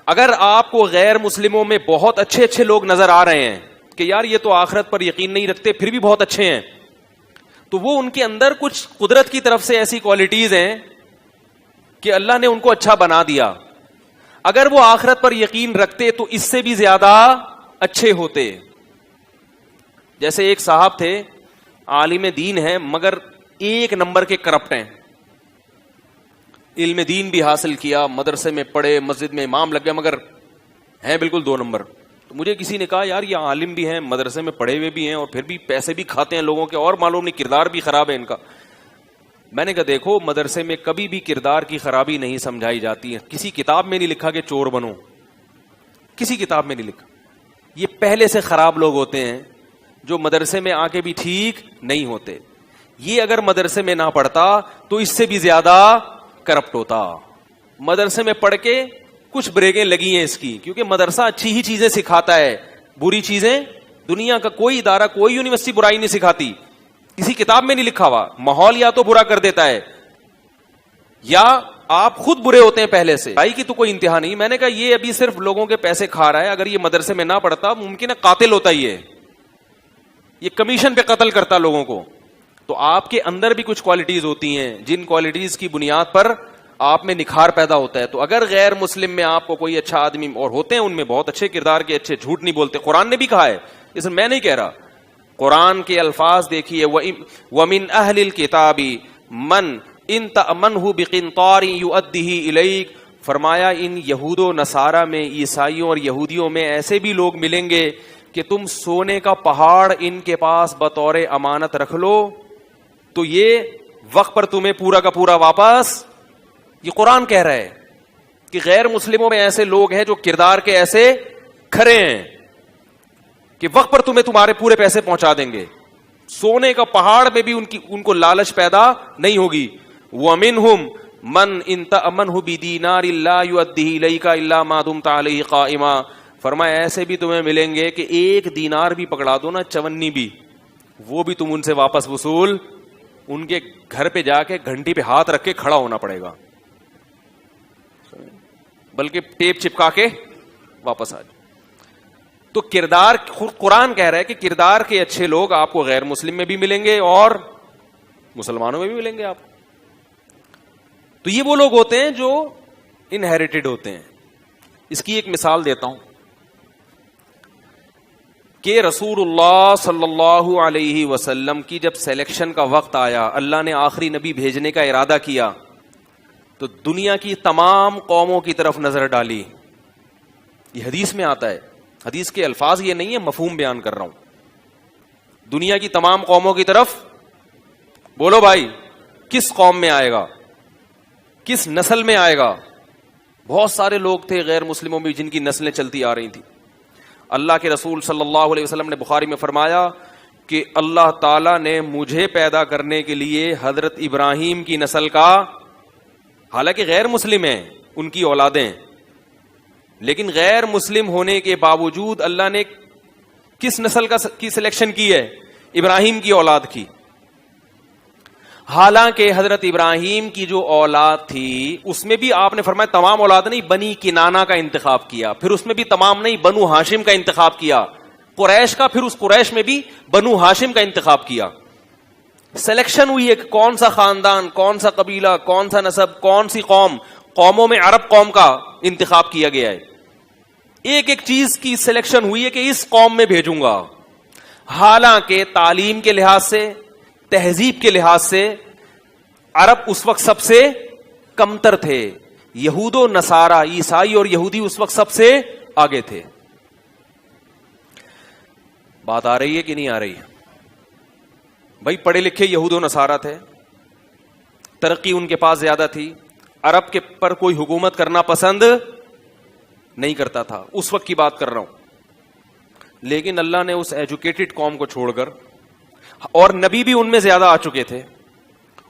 اگر آپ کو غیر مسلموں میں بہت اچھے لوگ نظر آ رہے ہیں کہ یار یہ تو آخرت پر یقین نہیں رکھتے پھر بھی بہت اچھے ہیں, تو وہ ان کے اندر کچھ قدرت کی طرف سے ایسی کوالٹیز ہیں کہ اللہ نے ان کو اچھا بنا دیا. اگر وہ آخرت پر یقین رکھتے تو اس سے بھی زیادہ اچھے ہوتے. جیسے ایک صاحب تھے, عالم دین ہیں مگر 1 نمبر کے کرپٹ ہیں, علم دین بھی حاصل کیا, مدرسے میں پڑھے, مسجد میں امام لگ گئے, مگر ہیں بالکل 2 نمبر. تو مجھے کسی نے کہا یار یہ عالم بھی ہیں, مدرسے میں پڑھے ہوئے بھی ہیں, اور پھر بھی پیسے بھی کھاتے ہیں لوگوں کے, اور معلوم نہیں کردار بھی خراب ہے ان کا. میں نے کہا دیکھو, مدرسے میں کبھی بھی کردار کی خرابی نہیں سمجھائی جاتی ہے. کسی کتاب میں نہیں لکھا کہ چور بنو, کسی کتاب میں نہیں لکھا. یہ پہلے سے خراب لوگ ہوتے ہیں جو مدرسے میں آ کے بھی ٹھیک نہیں ہوتے. یہ اگر مدرسے میں نہ پڑھتا تو اس سے بھی زیادہ کرپٹ ہوتا. مدرسے میں پڑھ کے کچھ بریکیں لگی ہیں اس کی, کیونکہ مدرسہ اچھی ہی چیزیں سکھاتا ہے, بری چیزیں دنیا کا کوئی ادارہ, کوئی یونیورسٹی برائی نہیں سکھاتی. کسی کتاب میں نہیں لکھا ہوا. ماحول یا تو برا کر دیتا ہے یا آپ خود برے ہوتے ہیں پہلے سے. بھائی کی تو کوئی انتہا نہیں. میں نے کہا یہ ابھی صرف لوگوں کے پیسے کھا رہا ہے, اگر یہ مدرسے میں نہ پڑھتا ممکن ہے قاتل ہوتا ہی ہے, یہ کمیشن پہ قتل کرتا لوگوں کو. تو آپ کے اندر بھی کچھ کوالٹیز ہوتی ہیں جن کوالٹیز کی بنیاد پر آپ میں نکھار پیدا ہوتا ہے. تو اگر غیر مسلم میں آپ کو کوئی اچھا آدمی, اور ہوتے ہیں ان میں بہت اچھے کردار کے, اچھے, جھوٹ نہیں بولتے, قرآن نے بھی کہا ہے, اس میں میں نہیں کہہ رہا, قرآن کے الفاظ دیکھیے, وَمِنْ أَهْلِ الْكِتَابِ مَنْ إِنْ تَأْمَنْهُ بِقِنْطَارٍ يُؤَدِّهِ إِلَيْكَ, فرمایا ان یہود و نصارہ میں, عیسائیوں اور یہودیوں میں ایسے بھی لوگ ملیں گے کہ تم سونے کا پہاڑ ان کے پاس بطور امانت رکھ لو تو یہ وقت پر تمہیں پورا کا پورا واپس. یہ قرآن کہہ رہا ہے کہ غیر مسلموں میں ایسے لوگ ہیں جو کردار کے ایسے کھڑے ہیں کہ وقت پر تمہیں تمہارے پورے پیسے پہنچا دیں گے. سونے کا پہاڑ میں بھی ان کو لالچ پیدا نہیں ہوگی. وَمِنْهُمْ مَنْ إِنْ تَأْمَنْهُ بِدِينَارٍ لَا يُؤَدِّهِ إِلَيْكَ إِلَّا مَا دُمْتَ عَلَيْهِ قَائِمًا, فرمایا ایسے بھی تمہیں ملیں گے کہ ایک دینار بھی پکڑا دو نا, چونی بھی, وہ بھی تم ان سے واپس وصول, ان کے گھر پہ جا کے گھنٹی پہ ہاتھ رکھ کے کھڑا ہونا پڑے گا, بلکہ ٹیپ چپکا کے واپس آ جائے. تو کردار, قرآن کہہ رہا ہے کہ کردار کے اچھے لوگ آپ کو غیر مسلم میں بھی ملیں گے اور مسلمانوں میں بھی ملیں گے آپ. تو یہ وہ لوگ ہوتے ہیں جو انہیریٹڈ ہوتے ہیں. اس کی ایک مثال دیتا ہوں کہ رسول اللہ صلی اللہ علیہ وسلم کی جب سلیکشن کا وقت آیا, اللہ نے آخری نبی بھیجنے کا ارادہ کیا, تو دنیا کی تمام قوموں کی طرف نظر ڈالی. یہ حدیث میں آتا ہے, حدیث کے الفاظ یہ نہیں ہے, مفہوم بیان کر رہا ہوں. دنیا کی تمام قوموں کی طرف, بولو بھائی کس قوم میں آئے گا, کس نسل میں آئے گا؟ بہت سارے لوگ تھے غیر مسلموں میں جن کی نسلیں چلتی آ رہی تھیں. اللہ کے رسول صلی اللہ علیہ وسلم نے بخاری میں فرمایا کہ اللہ تعالیٰ نے مجھے پیدا کرنے کے لیے حضرت ابراہیم کی نسل کا, حالانکہ غیر مسلم ہیں ان کی اولادیں, لیکن غیر مسلم ہونے کے باوجود اللہ نے کس نسل کی سلیکشن کی ہے؟ ابراہیم کی اولاد کی. حالانکہ حضرت ابراہیم کی جو اولاد تھی اس میں بھی آپ نے فرمایا تمام اولاد نہیں, بنی کنانہ کا انتخاب کیا, پھر اس میں بھی تمام نہیں, بنو ہاشم کا انتخاب کیا, قریش کا, پھر اس قریش میں بھی بنو ہاشم کا انتخاب کیا. سلیکشن ہوئی ہے کہ کون سا خاندان, کون سا قبیلہ, کون سا نسب, کون سی قوم, قوموں میں عرب قوم کا انتخاب کیا گیا ہے. ایک ایک چیز کی سلیکشن ہوئی ہے کہ اس قوم میں بھیجوں گا. حالانکہ تعلیم کے لحاظ سے, تہذیب کے لحاظ سے عرب اس وقت سب سے کمتر تھے, یہود و نصارہ, عیسائی اور یہودی اس وقت سب سے آگے تھے. بات آ رہی ہے کہ نہیں آ رہی ہے؟ بھائی پڑھے لکھے یہود و نصارہ تھے, ترقی ان کے پاس زیادہ تھی, عرب کے پر کوئی حکومت کرنا پسند نہیں کرتا تھا, اس وقت کی بات کر رہا ہوں. لیکن اللہ نے اس ایجوکیٹڈ قوم کو چھوڑ کر, اور نبی بھی ان میں زیادہ آ چکے تھے,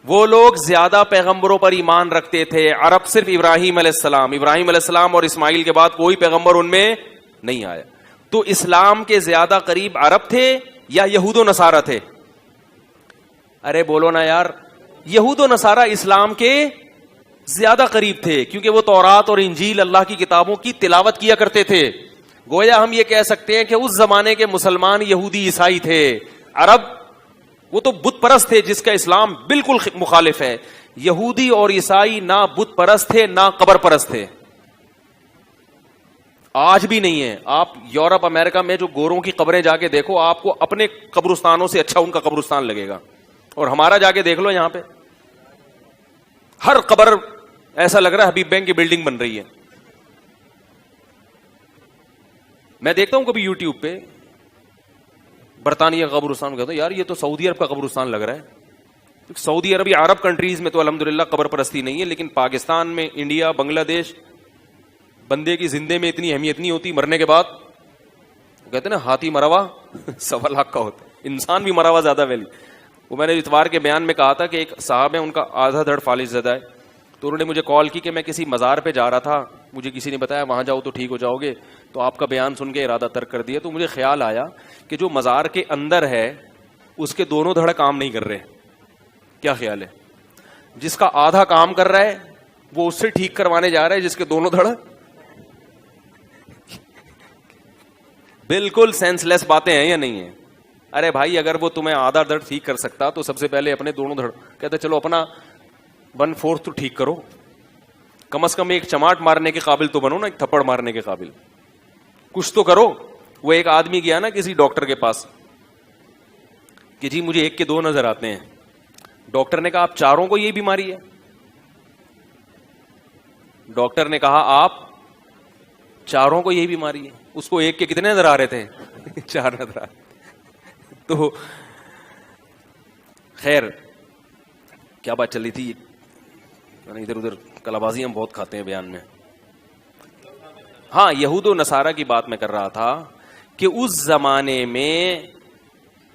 وہ لوگ زیادہ پیغمبروں پر ایمان رکھتے تھے. عرب صرف ابراہیم علیہ السلام اور اسماعیل کے بعد کوئی پیغمبر ان میں نہیں آیا. تو اسلام کے زیادہ قریب عرب تھے یا یہود و نصارہ تھے؟ ارے بولو نا یار, یہود و نصارہ اسلام کے زیادہ قریب تھے, کیونکہ وہ تورات اور انجیل اللہ کی کتابوں کی تلاوت کیا کرتے تھے. گویا ہم یہ کہہ سکتے ہیں کہ اس زمانے کے مسلمان یہودی عیسائی تھے. عرب وہ تو بت پرست تھے جس کا اسلام بالکل مخالف ہے. یہودی اور عیسائی نہ بت پرست تھے نہ قبر پرست تھے, آج بھی نہیں ہے. آپ یورپ امریکہ میں جو گوروں کی قبریں جا کے دیکھو, آپ کو اپنے قبرستانوں سے اچھا ان کا قبرستان لگے گا, اور ہمارا جا کے دیکھ لو, یہاں پہ ہر قبر ایسا لگ رہا ہے حبیب بینک کی بلڈنگ بن رہی ہے. میں دیکھتا ہوں کبھی یوٹیوب پہ برطانیہ کا قبرستان, کہتا ہوں یار یہ تو سعودی عرب کا قبرستان لگ رہا ہے. سعودی عرب یا عرب کنٹریز میں تو الحمدللہ قبر پرستی نہیں ہے, لیکن پاکستان میں, انڈیا, بنگلہ دیش, بندے کی زندے میں اتنی اہمیت نہیں ہوتی, مرنے کے بعد کہتے ہیں نا ہاتھی مرا ہوا 1.25 لاکھ کا ہوتا ہے, انسان بھی مرا ہوا زیادہ ویلی. وہ میں نے اتوار کے بیان میں کہا تھا کہ ایک صاحب ہے, ان کا آدھا دھڑ فالج زدہ ہے, تو انہوں نے مجھے کال کی کہ میں کسی مزار پہ جا رہا تھا, مجھے کسی نے بتایا وہاں جاؤ تو ٹھیک ہو جاؤ گے, تو آپ کا بیان سن کے ارادہ ترک کر دیا. تو مجھے خیال آیا کہ جو مزار کے اندر ہے اس کے دونوں دھڑ کام نہیں کر رہے. کیا خیال ہے؟ جس کا آدھا کام کر رہا ہے وہ اس سے ٹھیک کروانے جا رہا ہے جس کے دونوں دھڑ. بالکل سینس لیس باتیں ہیں یا نہیں ہیں؟ ارے بھائی اگر وہ تمہیں آدھا دھڑ ٹھیک کر سکتا تو سب سے پہلے اپنے دونوں دھڑ, کہتے چلو اپنا 1/4 تو ٹھیک کرو, کم از کم ایک چماٹ مارنے کے قابل تو بنو نا, ایک تھپڑ مارنے کے قابل, کچھ تو کرو. وہ ایک آدمی گیا نا کسی ڈاکٹر کے پاس کہ جی مجھے 1 کے 2 نظر آتے ہیں. ڈاکٹر نے کہا آپ چاروں کو یہی بیماری ہے؟ ڈاکٹر نے کہا آپ چاروں کو یہی بیماری ہے. اس کو 1 کے کتنے نظر آ رہے تھے؟ 4 نظر آ رہے. تو خیر کیا بات چل رہی تھی, ادھر ادھر کلابازی ہم بہت کھاتے ہیں بیان میں. ہاں, یہود و نصارہ کی بات میں کر رہا تھا کہ اس زمانے میں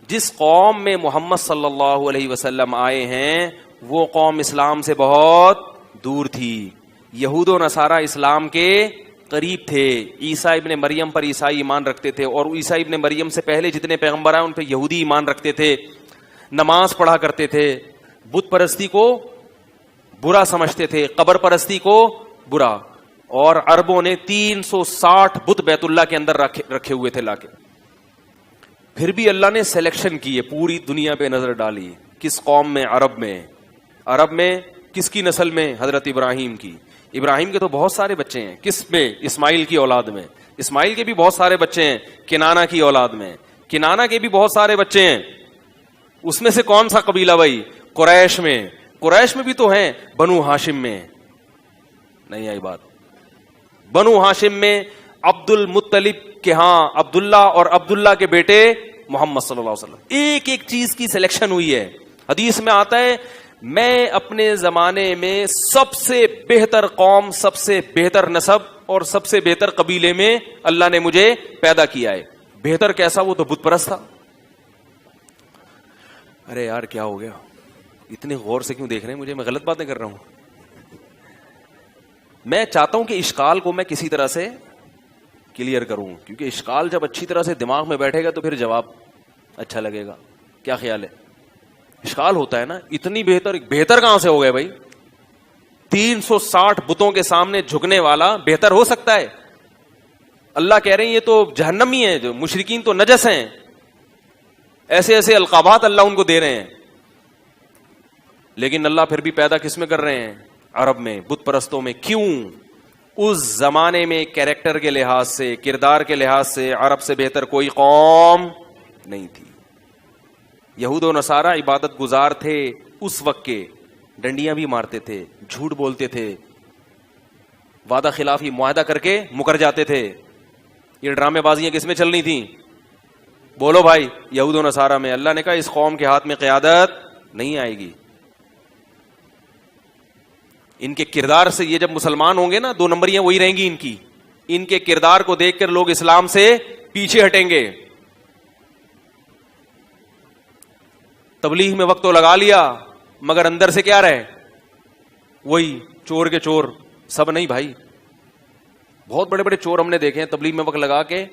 جس قوم میں محمد صلی اللہ علیہ وسلم آئے ہیں وہ قوم اسلام سے بہت دور تھی. یہود و نصارہ اسلام کے قریب تھے. عیسیٰ ابن مریم پر عیسائی ایمان رکھتے تھے, اور عیسیٰ ابن مریم سے پہلے جتنے پیغمبر آئے ان پہ یہودی ایمان رکھتے تھے, نماز پڑھا کرتے تھے, بت پرستی کو برا سمجھتے تھے, قبر پرستی کو برا. اور عربوں نے 360 بت بیت اللہ کے اندر رکھے ہوئے تھے لا کے. پھر بھی اللہ نے سلیکشن کی ہے, پوری دنیا پہ نظر ڈالی. کس قوم میں؟ عرب میں کس کی نسل میں؟ حضرت ابراہیم کی. ابراہیم کے تو بہت سارے بچے ہیں. کس میں؟ اسماعیل کی اولاد میں. اسماعیل کے بھی بہت سارے بچے ہیں کنانہ کی اولاد میں. کنانہ کے بھی بہت سارے بچے ہیں. اس میں سے کون سا قبیلہ بھائی؟ قریش میں. قریش میں بھی تو ہیں بنو ہاشم میں. نہیں آئی بات. بنو ہاشم میں عبد المطلب کے ہاں عبداللہ اور عبداللہ کے بیٹے محمد صلی اللہ علیہ وسلم. ایک ایک چیز کی سلیکشن ہوئی ہے. حدیث میں آتا ہے میں اپنے زمانے میں سب سے بہتر قوم, سب سے بہتر نسب اور سب سے بہتر قبیلے میں اللہ نے مجھے پیدا کیا ہے. بہتر کیسا؟ وہ تو بت پرست تھا. ارے یار کیا ہو گیا, اتنے غور سے کیوں دیکھ رہے ہیں مجھے؟ میں غلط باتیں کر رہا ہوں؟ میں چاہتا ہوں کہ اشکال کو میں کسی طرح سے کلیئر کروں, کیونکہ اشکال جب اچھی طرح سے دماغ میں بیٹھے گا تو پھر جواب اچھا لگے گا. کیا خیال ہے؟ اشکال ہوتا ہے نا, اتنی بہتر کہاں سے ہو گئے بھائی؟ 360 بتوں کے سامنے جھکنے والا بہتر ہو سکتا ہے؟ اللہ کہہ رہے ہیں یہ تو جہنمی ہیں, جو مشرکین تو نجس ہیں. ایسے ایسے القابات اللہ ان کو دے رہے ہیں. لیکن اللہ پھر بھی پیدا کس میں کر رہے ہیں؟ عرب میں, بت پرستوں میں. کیوں؟ اس زمانے میں کیریکٹر کے لحاظ سے, کردار کے لحاظ سے عرب سے بہتر کوئی قوم نہیں تھی. یہود و نصارہ عبادت گزار تھے اس وقت کے, ڈنڈیاں بھی مارتے تھے, جھوٹ بولتے تھے, وعدہ خلافی معاہدہ کر کے مکر جاتے تھے. یہ ڈرامے بازیاں کس میں چل رہی تھیں؟ بولو بھائی, یہود و نصارہ میں. اللہ نے کہا اس قوم کے ہاتھ میں قیادت نہیں آئے گی. ان کے کردار سے یہ جب مسلمان ہوں گے نا, 2 نمبریاں وہی رہیں گی ان کی. ان کے کردار کو دیکھ کر لوگ اسلام سے پیچھے ہٹیں گے. تبلیغ میں وقت تو لگا لیا مگر اندر سے کیا رہے؟ وہی چور کے چور. سب نہیں بھائی, بہت بڑے بڑے چور ہم نے دیکھے ہیں تبلیغ میں وقت لگا کے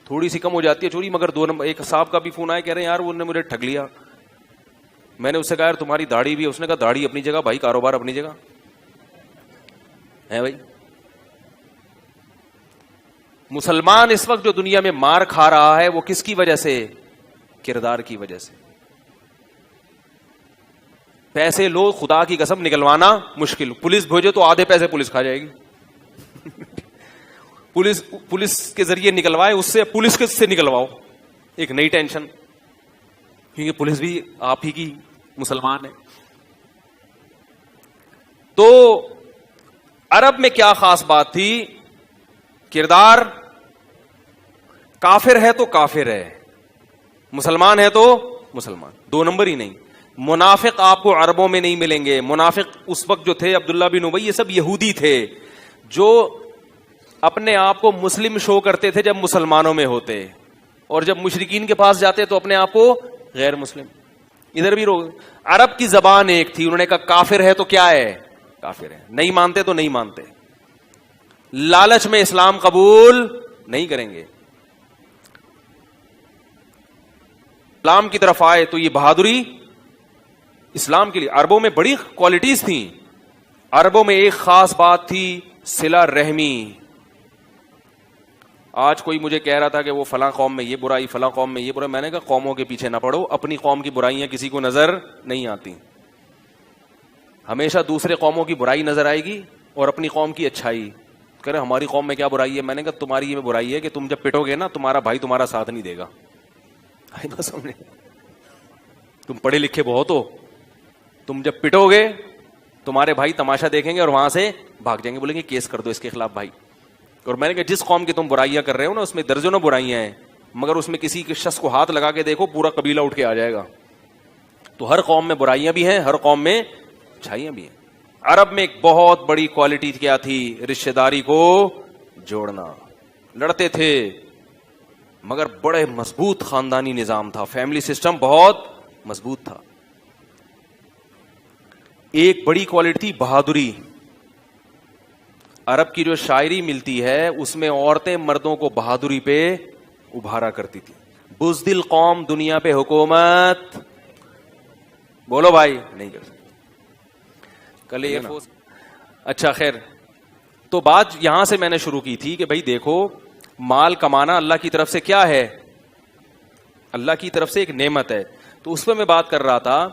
تھوڑی سی کم ہو جاتی ہے چوری, مگر 2 نمبر. ایک صاحب کا بھی فون آیا, کہہ رہے ہیں یار وہ نے مجھے ٹھگ لیا. میں نے اس سے کہا یار تمہاری داڑھی بھی ہے؟ اس نے کہا داڑھی اپنی جگہ بھائی, کاروبار اپنی جگہ ہے بھائی. مسلمان اس وقت جو دنیا میں مار کھا رہا ہے وہ کس کی وجہ سے؟ کردار کی وجہ سے. پیسے لو, خدا کی قسم نکلوانا مشکل. پولیس بھیجو تو آدھے پیسے پولیس کھا جائے گی. پولیس کے ذریعے نکلوائے, اس سے پولیس سے نکلواؤ, ایک نئی ٹینشن, کیونکہ پولیس بھی آپ ہی کی مسلمان ہے. تو عرب میں کیا خاص بات تھی؟ کردار. کافر ہے تو کافر ہے, مسلمان ہے تو مسلمان, 2 نمبر ہی نہیں. منافق آپ کو عربوں میں نہیں ملیں گے. منافق اس وقت جو تھے عبداللہ بن ابی, یہ سب یہودی تھے جو اپنے آپ کو مسلم شو کرتے تھے جب مسلمانوں میں ہوتے, اور جب مشرکین کے پاس جاتے تو اپنے آپ کو غیر مسلم. ادھر بھی عرب کی زبان ایک تھی, انہوں نے کہا کافر ہے تو کیا ہے؟ کافر ہے. نہیں مانتے تو نہیں مانتے. لالچ میں اسلام قبول نہیں کریں گے. اسلام کی طرف آئے تو یہ بہادری اسلام کے لیے. عربوں میں بڑی کوالٹیز تھیں. عربوں میں ایک خاص بات تھی, صلہ رحمی. آج کوئی مجھے کہہ رہا تھا کہ وہ فلاں قوم میں یہ برائی, فلاں قوم میں یہ برائی. میں نے کہا قوموں کے پیچھے نہ پڑو, اپنی قوم کی برائیاں کسی کو نظر نہیں آتی. ہمیشہ دوسرے قوموں کی برائی نظر آئے گی اور اپنی قوم کی اچھائی. کہہ رہے ہماری قوم میں کیا برائی ہے؟ میں نے کہا تمہاری یہ برائی ہے کہ تم جب پٹو گے نا تمہارا بھائی تمہارا ساتھ نہیں دے گا. تم پڑھے لکھے بہت ہو, تم جب پٹو گے تمہارے بھائی تماشا دیکھیں گے اور وہاں سے بھاگ جائیں گے, بولیں گے کیس کر دو اس کے خلاف بھائی. اور میں نے کہا جس قوم کی تم برائیاں کر رہے ہو نا اس میں درجنوں برائیاں ہیں, مگر اس میں کسی کے شخص کو ہاتھ لگا کے دیکھو پورا قبیلہ اٹھ کے آ جائے گا. تو ہر قوم میں برائیاں بھی ہیں, ہر قوم میں اچھائیاں بھی ہیں. عرب میں ایک بہت بڑی کوالٹی کیا تھی؟ رشتہ داری کو جوڑنا. لڑتے تھے مگر بڑے مضبوط خاندانی نظام تھا, فیملی سسٹم بہت مضبوط تھا. ایک بڑی کوالٹی تھی بہادری. عرب کی جو شاعری ملتی ہے اس میں عورتیں مردوں کو بہادری پہ ابھارا کرتی تھی. بزدل قوم دنیا پہ حکومت, بولو بھائی, نہیں کر سکتے. کل یہ اچھا خیر, تو بات یہاں سے میں نے شروع کی تھی کہ بھائی دیکھو مال کمانا اللہ کی طرف سے کیا ہے؟ اللہ کی طرف سے ایک نعمت ہے. تو اس پہ میں بات کر رہا تھا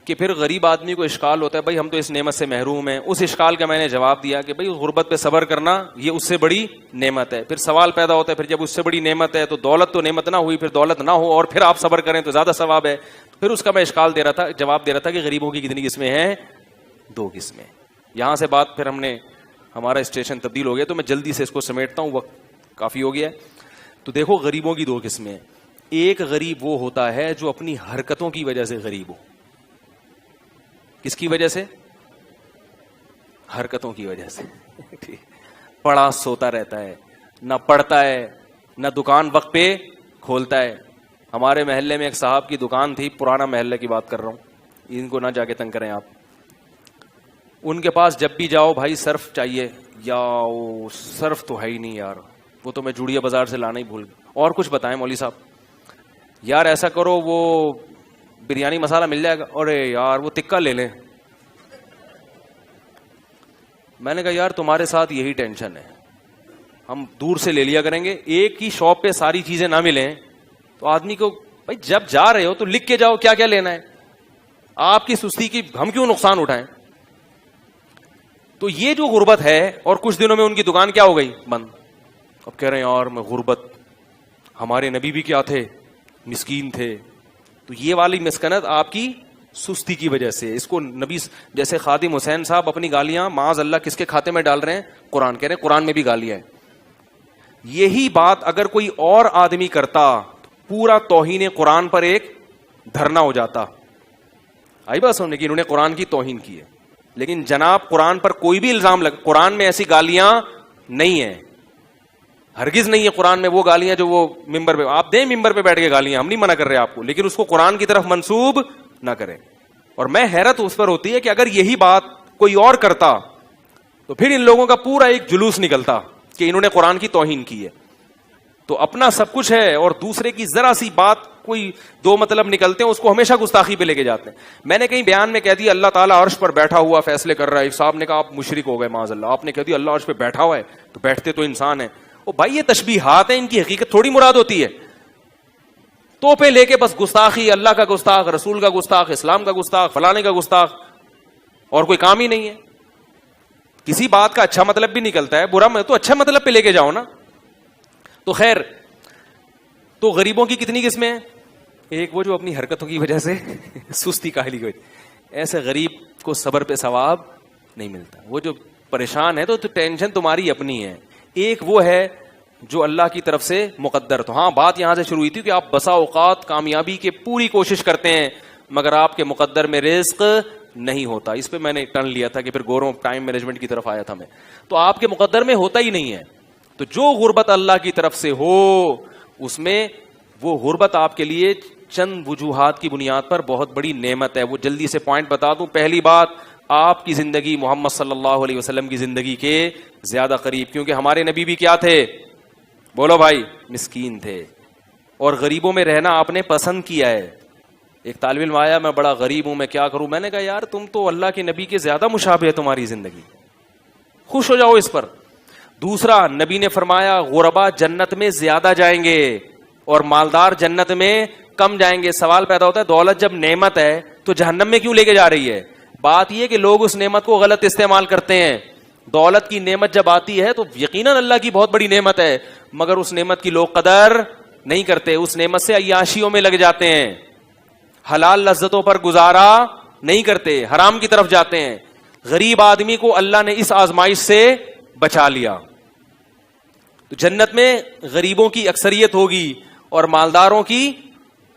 کہ پھر غریب آدمی کو اشکال ہوتا ہے بھائی ہم تو اس نعمت سے محروم ہیں. اس اشکال کا میں نے جواب دیا کہ بھائی غربت پہ صبر کرنا یہ اس سے بڑی نعمت ہے. پھر سوال پیدا ہوتا ہے پھر جب اس سے بڑی نعمت ہے تو دولت تو نعمت نہ ہوئی, پھر دولت نہ ہو اور پھر آپ صبر کریں تو زیادہ ثواب ہے. پھر اس کا میں اشکال دے رہا تھا, جواب دے رہا تھا کہ غریبوں کی کتنی قسمیں ہیں؟ 2 قسمیں. یہاں سے بات پھر ہم نے ہمارا اسٹیشن تبدیل ہو گیا تو میں جلدی سے اس کو سمیٹتا ہوں, وقت کافی ہو گیا ہے. تو دیکھو غریبوں کی 2 قسمیں. ایک غریب وہ ہوتا ہے جو اپنی حرکتوں کی وجہ سے غریب ہو. کس کی وجہ سے؟ حرکتوں کی وجہ سے. پڑا سوتا رہتا ہے, نہ پڑھتا ہے نہ دکان وقت پہ کھولتا ہے. ہمارے محلے میں ایک صاحب کی دکان تھی, پرانا محلے کی بات کر رہا ہوں, ان کو نہ جا کے تنگ کریں آپ. ان کے پاس جب بھی جاؤ بھائی صرف چاہیے, یا صرف تو ہے ہی نہیں یار, وہ تو میں جوڑیا بازار سے لانا ہی بھول گیا. اور کچھ بتائیں مولوی صاحب, یار ایسا کرو وہ بریانی مسالہ مل جائے گا, ارے یار وہ تکہ لے لیں. میں نے کہا یار تمہارے ساتھ یہی ٹینشن ہے, ہم دور سے لے لیا کریں گے. ایک ہی شاپ پہ ساری چیزیں نہ ملیں تو آدمی کو بھائی جب جا رہے ہو تو لکھ کے جاؤ کیا کیا لینا ہے. آپ کی سستی کی ہم کیوں نقصان اٹھائیں؟ تو یہ جو غربت ہے, اور کچھ دنوں میں ان کی دکان کیا ہو گئی؟ بند. اب کہہ رہے ہیں یار میں غربت, ہمارے نبی بھی کیا تھے؟ مسکین تھے. تو یہ والی مسکنت آپ کی سستی کی وجہ سے. اس کو نبی جیسے خادم حسین صاحب اپنی گالیاں معاذ اللہ کس کے کھاتے میں ڈال رہے ہیں؟ قرآن. کہہ رہے ہیں قرآن میں بھی گالیاں ہیں. یہی بات اگر کوئی اور آدمی کرتا پورا توہین قرآن پر ایک دھرنا ہو جاتا. آئی بات سمجھنے کی انہوں نے قرآن کی توہین کی ہے, لیکن جناب قرآن پر کوئی بھی الزام لگ, قرآن میں ایسی گالیاں نہیں ہیں, ہرگز نہیں ہے قرآن میں وہ گالیاں جو وہ ممبر پہ آپ دیں, ممبر پہ بیٹھ کے گالیاں, ہم نہیں منع کر رہے آپ کو, لیکن اس کو قرآن کی طرف منسوب نہ کریں. اور میں حیرت اس پر ہوتی ہے کہ اگر یہی بات کوئی اور کرتا تو پھر ان لوگوں کا پورا ایک جلوس نکلتا کہ انہوں نے قرآن کی توہین کی ہے. تو اپنا سب کچھ ہے اور دوسرے کی ذرا سی بات کوئی 2 مطلب نکلتے ہیں اس کو ہمیشہ گستاخی پہ لے کے جاتے ہیں. میں نے کہیں بیان میں کہہ دیا اللہ تعالیٰ عرش پر بیٹھا ہوا فیصلے کر رہا ہے. ایک صاحب نے کہا آپ مشرک ہو گئے معاذ اللہ. آپ نے کہہ دیا اللہ عرش پہ بیٹھا ہوا ہے, تو بیٹھتے تو انسان ہے. او بھائی یہ تشبیہات ہیں, ان کی حقیقت تھوڑی مراد ہوتی ہے. تو پہ لے کے بس گستاخی, اللہ کا گستاخ, رسول کا گستاخ, اسلام کا گستاخ, فلانے کا گستاخ, اور کوئی کام ہی نہیں ہے. کسی بات کا اچھا مطلب بھی نکلتا ہے, برا تو اچھا مطلب پہ لے کے جاؤ نا. تو خیر, تو غریبوں کی کتنی قسمیں ہیں؟ ایک وہ جو اپنی حرکتوں کی وجہ سے سستی کاہلی کی وجہ, ایسے غریب کو صبر پہ ثواب نہیں ملتا. وہ جو پریشان ہے تو ٹینشن تمہاری اپنی ہے. ایک وہ ہے جو اللہ کی طرف سے مقدر. تو ہاں بات یہاں سے شروع ہوئی تھی کہ آپ بسا اوقات کامیابی کی پوری کوشش کرتے ہیں مگر آپ کے مقدر میں رزق نہیں ہوتا. اس پہ میں نے ٹرن لیا تھا کہ پھر گوروں ٹائم مینجمنٹ کی طرف آیا تھا میں. تو آپ کے مقدر میں ہوتا ہی نہیں ہے. تو جو غربت اللہ کی طرف سے ہو اس میں وہ غربت آپ کے لیے چند وجوہات کی بنیاد پر بہت بڑی نعمت ہے. وہ جلدی سے پوائنٹ بتا دوں. پہلی بات, آپ کی زندگی محمد صلی اللہ علیہ وسلم کی زندگی کے زیادہ قریب, کیونکہ ہمارے نبی بھی کیا تھے؟ بولو بھائی, مسکین تھے. اور غریبوں میں رہنا آپ نے پسند کیا ہے. ایک طالب علم آیا, میں بڑا غریب ہوں, میں کیا کروں؟ میں نے کہا یار تم تو اللہ کے نبی کے زیادہ مشابہ ہے تمہاری زندگی, خوش ہو جاؤ اس پر. دوسرا, نبی نے فرمایا غربا جنت میں زیادہ جائیں گے اور مالدار جنت میں کم جائیں گے. سوال پیدا ہوتا ہے دولت جب نعمت ہے تو جہنم میں کیوں لے کے جا رہی ہے؟ بات یہ کہ لوگ اس نعمت کو غلط استعمال کرتے ہیں. دولت کی نعمت جب آتی ہے تو یقیناً اللہ کی بہت بڑی نعمت ہے، مگر اس نعمت کی لوگ قدر نہیں کرتے، اس نعمت سے عیاشیوں میں لگ جاتے ہیں، حلال لذتوں پر گزارا نہیں کرتے، حرام کی طرف جاتے ہیں۔ غریب آدمی کو اللہ نے اس آزمائش سے بچا لیا، تو جنت میں غریبوں کی اکثریت ہوگی اور مالداروں کی،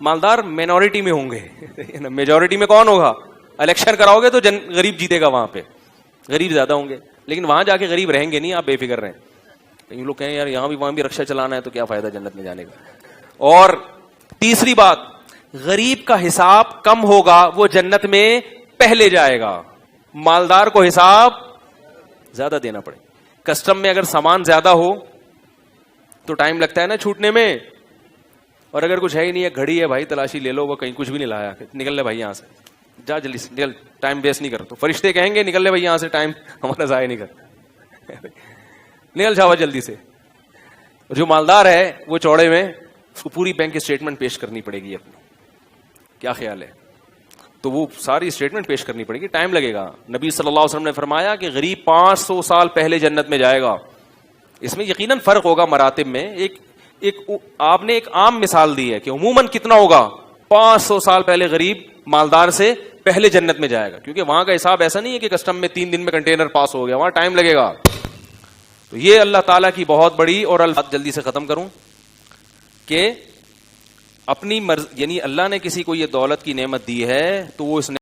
مالدار مینورٹی میں ہوں گے، میجورٹی میں کون ہوگا؟ الیکشن کراؤ گے تو غریب جیتے گا، وہاں پہ غریب زیادہ ہوں گے، لیکن وہاں جا کے غریب رہیں گے نہیں، آپ بے فکر رہیں۔ کئی لوگ کہیں یار یہاں بھی وہاں بھی رکشہ چلانا ہے تو کیا فائدہ جنت میں جانے کا۔ اور تیسری بات، غریب کا حساب کم ہوگا، وہ جنت میں پہلے جائے گا، مالدار کو حساب زیادہ دینا پڑے۔ کسٹم میں اگر سامان زیادہ ہو تو ٹائم لگتا ہے نا چھوٹنے میں، اور اگر کچھ ہے ہی نہیں ہے، گھڑی ہے بھائی تلاشی لے لو، وہ کہیں کچھ بھی نہیں لایا، نکل لے بھائی یہاں سے، جا جلدی سے نکل، ٹائم ویسٹ نہیں کر، تو فرشتے کہیں گے نکل لے بھائی یہاں سے، ٹائم ہمارا ضائع نہیں کر، نکل جاؤ جلدی سے۔ جو مالدار ہے وہ چوڑے میں اس کو پوری بینک اسٹیٹمنٹ پیش کرنی پڑے گی اپنی، کیا خیال ہے؟ تو وہ ساری اسٹیٹمنٹ پیش کرنی پڑے گی، ٹائم لگے گا۔ نبی صلی اللہ علیہ وسلم نے فرمایا کہ غریب 500 سال پہلے جنت میں جائے گا۔ اس میں یقیناً فرق ہوگا مراتب میں، آپ نے ایک عام مثال دی ہے کہ عموماً کتنا ہوگا، 500 سال پہلے غریب مالدار سے پہلے جنت میں جائے گا، کیونکہ وہاں کا حساب ایسا نہیں ہے کہ کسٹم میں 3 دن میں کنٹینر پاس ہو گیا، وہاں ٹائم لگے گا۔ تو یہ اللہ تعالیٰ کی بہت بڑی، اور بات جلدی سے ختم کروں کہ اپنی یعنی اللہ نے کسی کو یہ دولت کی نعمت دی ہے تو وہ اس نے